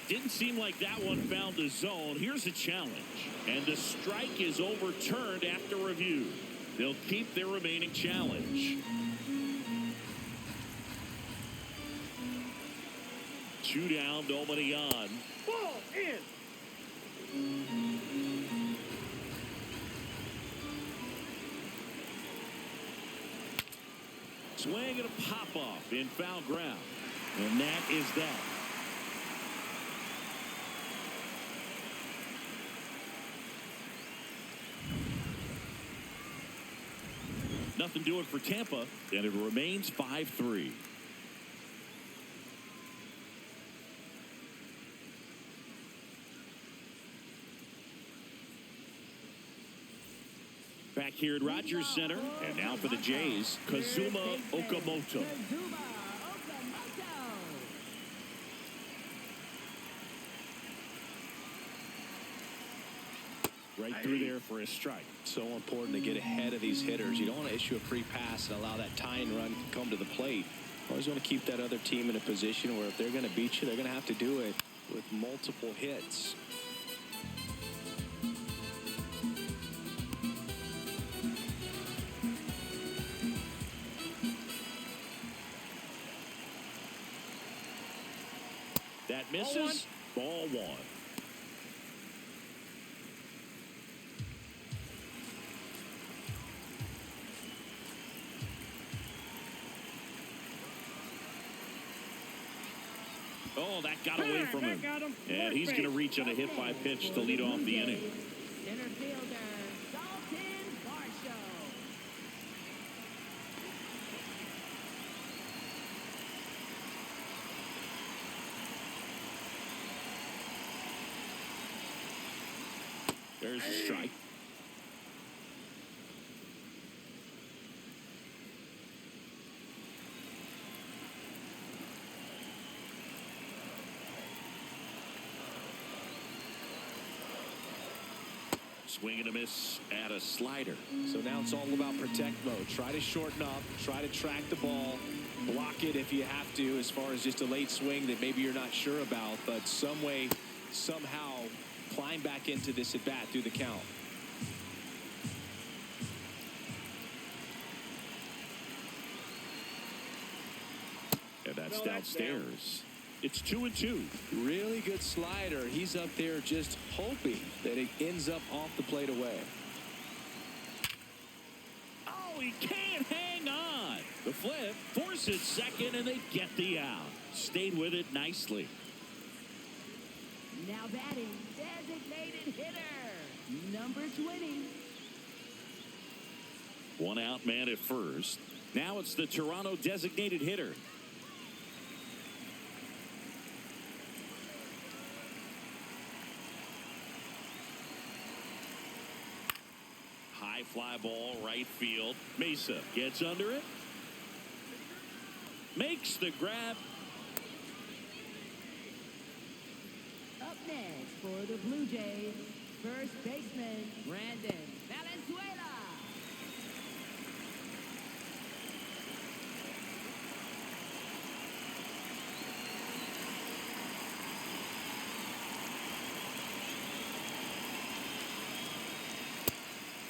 Didn't seem like that one found the zone. Here's a challenge. And the strike is overturned after review. They'll keep their remaining challenge. 2 down, nobody on. Ball in. Swing and a pop-off in foul ground. And that is that. Nothing doing for Tampa, and it remains 5-3. Back here at Rogers Center, and now for the Jays, Kazuma Okamoto. Right through there for a strike. So important to get ahead of these hitters. You don't want to issue a free pass and allow that tying run to come to the plate. Always want to keep that other team in a position where if they're going to beat you, they're going to have to do it with multiple hits. That misses. Ball one. Oh, that got away from him. And he's going to reach on a hit by pitch to lead off the inning. Center fielder, Dalton Varsho. There's a strike. Swing and a miss at a slider. So now it's all about protect mode. Try to shorten up, try to track the ball, block it if you have to, as far as just a late swing that maybe you're not sure about, but some way, somehow climb back into this at bat through the count. And that's downstairs. It's 2-2. Really good slider. He's up there just hoping that it ends up off the plate away. Oh, he can't hang on. The flip forces second, and they get the out. Stayed with it nicely. Now batting, designated hitter, number 20. One out man at first. Now it's the Toronto designated hitter. High fly ball, right field. Mesa gets under it. Makes the grab. Up next for the Blue Jays, first baseman, Brandon Valenzuela.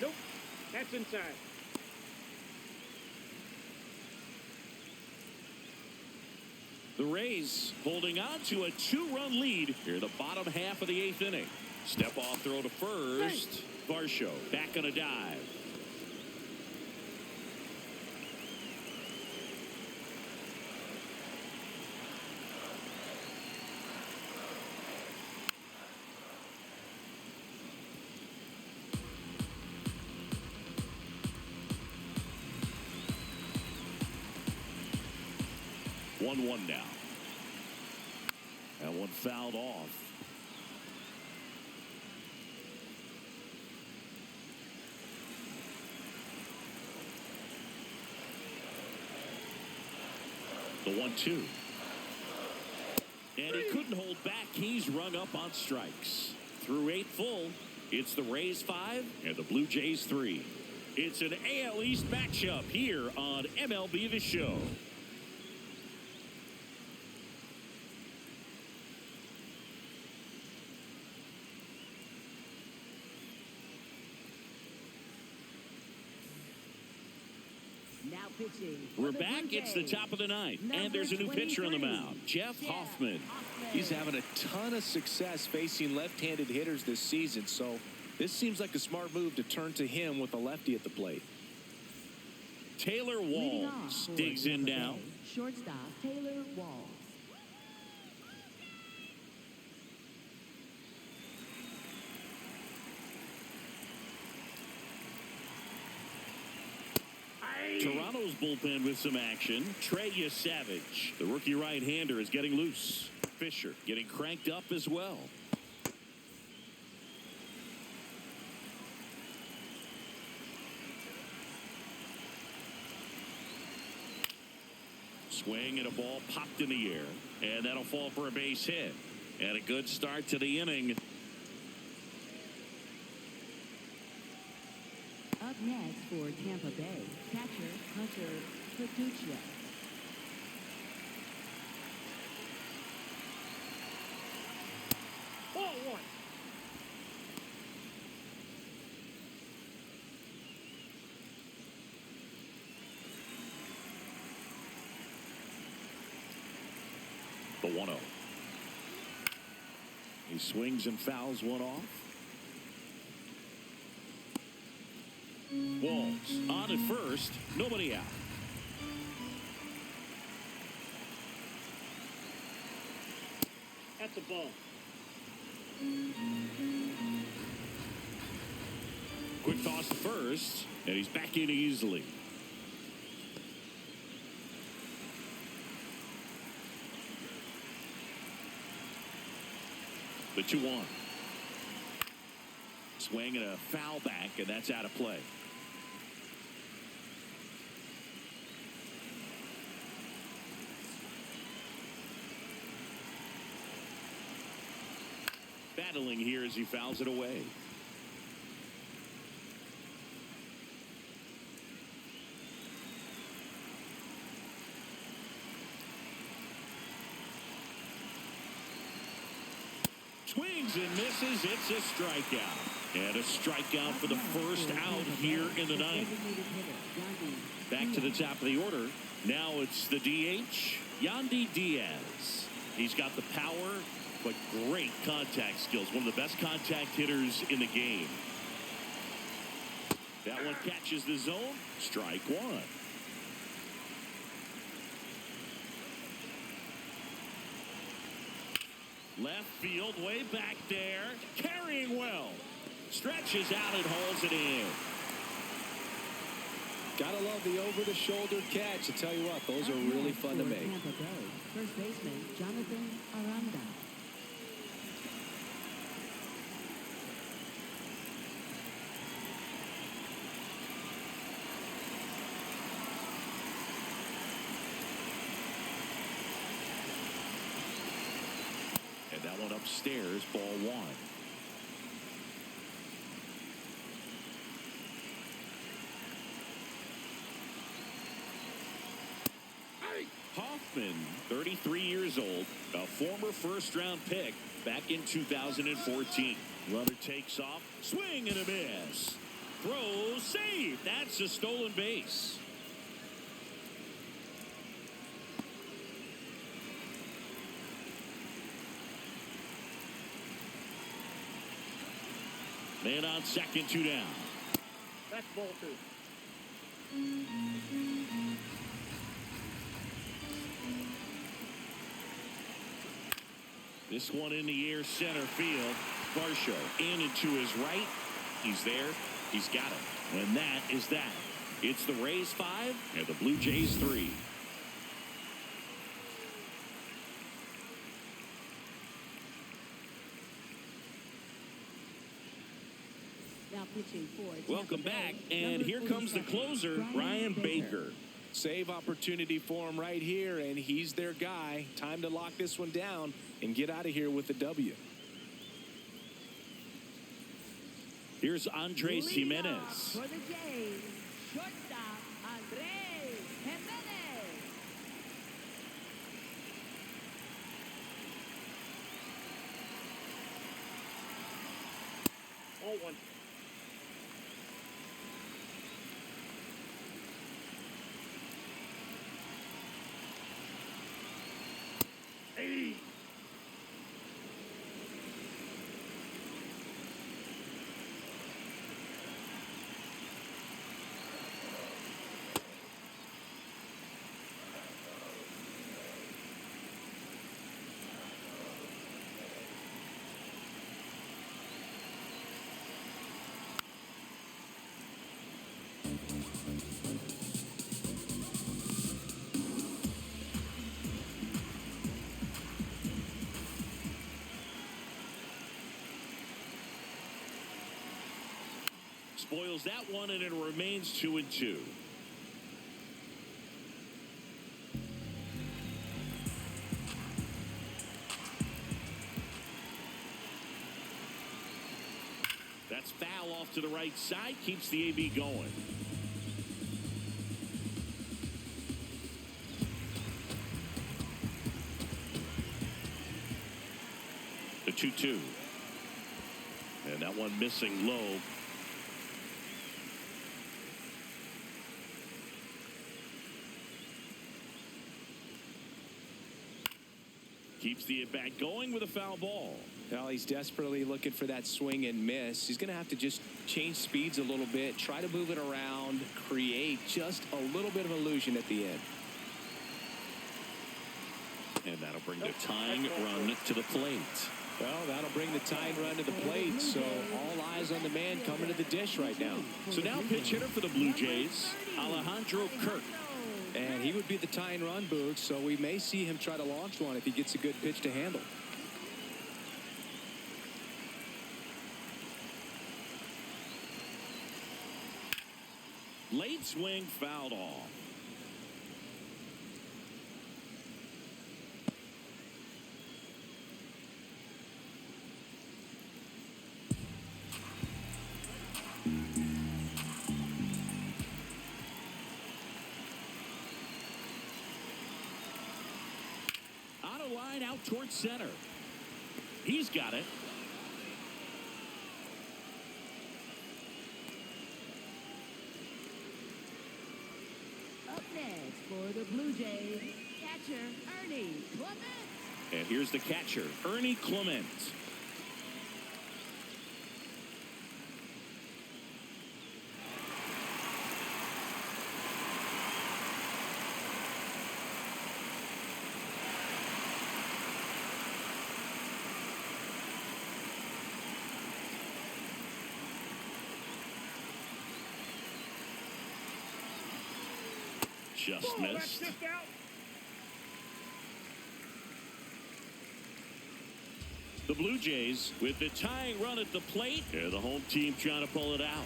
Nope. That's inside. The Rays holding on to a 2-run lead here, the bottom half of the 8th inning. Step off throw to first. Varsho back on a dive. One now. That one fouled off. The 1-2. And he couldn't hold back. He's rung up on strikes. Through 8 full, it's the Rays 5 and the Blue Jays 3. It's an AL East matchup here on MLB The Show. Now pitching. We're back. It's the top of the 9th. And there's a new pitcher on the mound, Jeff Hoffman. He's having a ton of success facing left-handed hitters this season, so this seems like a smart move to turn to him with a lefty at the plate. Taylor Leading off Walls for digs in Tampa now. Bay, shortstop Taylor Walls. Toronto's bullpen with some action. Trey Savage, the rookie right-hander, is getting loose. Fisher getting cranked up as well. Swing and a ball popped in the air. And that'll fall for a base hit. And a good start to the inning. Up next for Tampa Bay, catcher Hunter Paduccia. Ball one. The 1-0. He swings and fouls one off. Walls on at first, nobody out. That's a ball. Quick toss to first, and he's back in easily. The 2-1. Swing and a foul back, and that's out of play. Battling here as he fouls it away. Swings and misses. It's a strikeout. And a strikeout for the first out here in the ninth. Back to the top of the order. Now it's the DH, Yandy Diaz. He's got the power, but great contact skills. One of the best contact hitters in the game. That one catches the zone. Strike one. Left field, way back there. Carrying well. Stretches out and holds it in. Gotta love the over-the-shoulder catch. I tell you what, those are really fun to make. Tampa Bay, first baseman Jonathan Aranda. And that one upstairs, ball one. Hoffman, 33 years old, a former first-round pick back in 2014. Runner takes off, swing and a miss. Throw, save. That's a stolen base. Man on second, 2 down. That's ball two. This one in the air, center field. Varsho in and to his right. He's there. He's got it. And that is that. It's the Rays 5 and the Blue Jays 3. Now pitching for Tampa Welcome back, Bay, and number here comes the 47, closer, Brian Baker. Save opportunity for him right here, and he's their guy. Time to lock this one down and get out of here with the W. Here's Andres Jimenez. For the Jays, shortstop Andres Jimenez. Ball one. Hey. Spoils that one, and it remains 2-2. That's foul off to the right side. Keeps the AB going. The 2-2. And that one missing low. Keeps the at-bat going with a foul ball. Well, he's desperately looking for that swing and miss. He's going to have to just change speeds a little bit, try to move it around, create just a little bit of illusion at the end. And that'll bring the tying run to the plate. Well, that'll bring the tying run to the plate, so all eyes on the man coming to the dish right now. So now pitch hitter for the Blue Jays, Alejandro Kirk. And he would be the tying run, Boog, so we may see him try to launch one if he gets a good pitch to handle. Late swing fouled off. Line out towards center. He's got it. Up next for the Blue Jays, catcher Ernie Clement. And here's the catcher, Ernie Clement. Just missed. The Blue Jays with the tying run at the plate. And the home team trying to pull it out.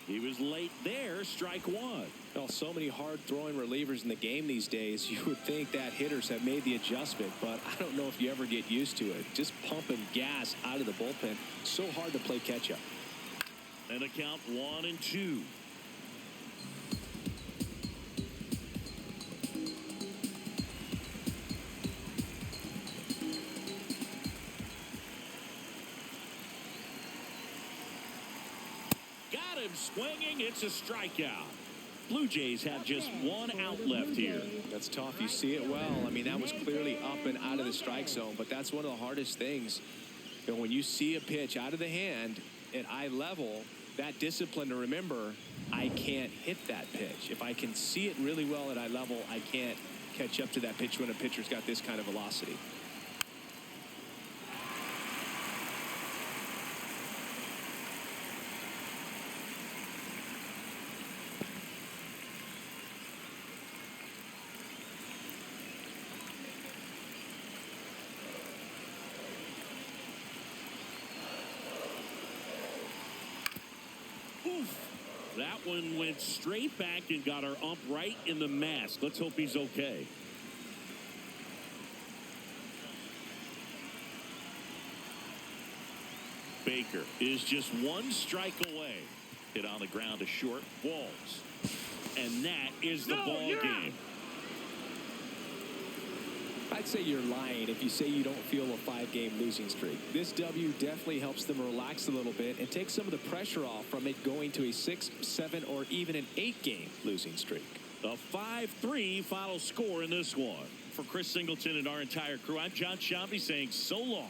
He was late there. Strike one. Well, so many hard-throwing relievers in the game these days. You would think that hitters have made the adjustment, but I don't know if you ever get used to it. Just pumping gas out of the bullpen. So hard to play catch-up. And a count 1-2. Swinging, it's a strikeout. Blue Jays have just one out left here. That's tough. You see it well. I mean, that was clearly up and out of the strike zone, but that's one of the hardest things. You know, when you see a pitch out of the hand at eye level, that discipline to remember, I can't hit that pitch. If I can see it really well at eye level, I can't catch up to that pitch when a pitcher's got this kind of velocity. That one went straight back and got our ump right in the mask. Let's hope he's okay. Baker is just one strike away. Hit on the ground to short. Walls. And that is the ball game. I'd say you're lying if you say you don't feel a 5-game losing streak. This W definitely helps them relax a little bit and take some of the pressure off from it going to a 6, 7, or even an 8-game losing streak. A 5-3 final score in this one. For Chris Singleton and our entire crew, I'm John Shambi saying so long.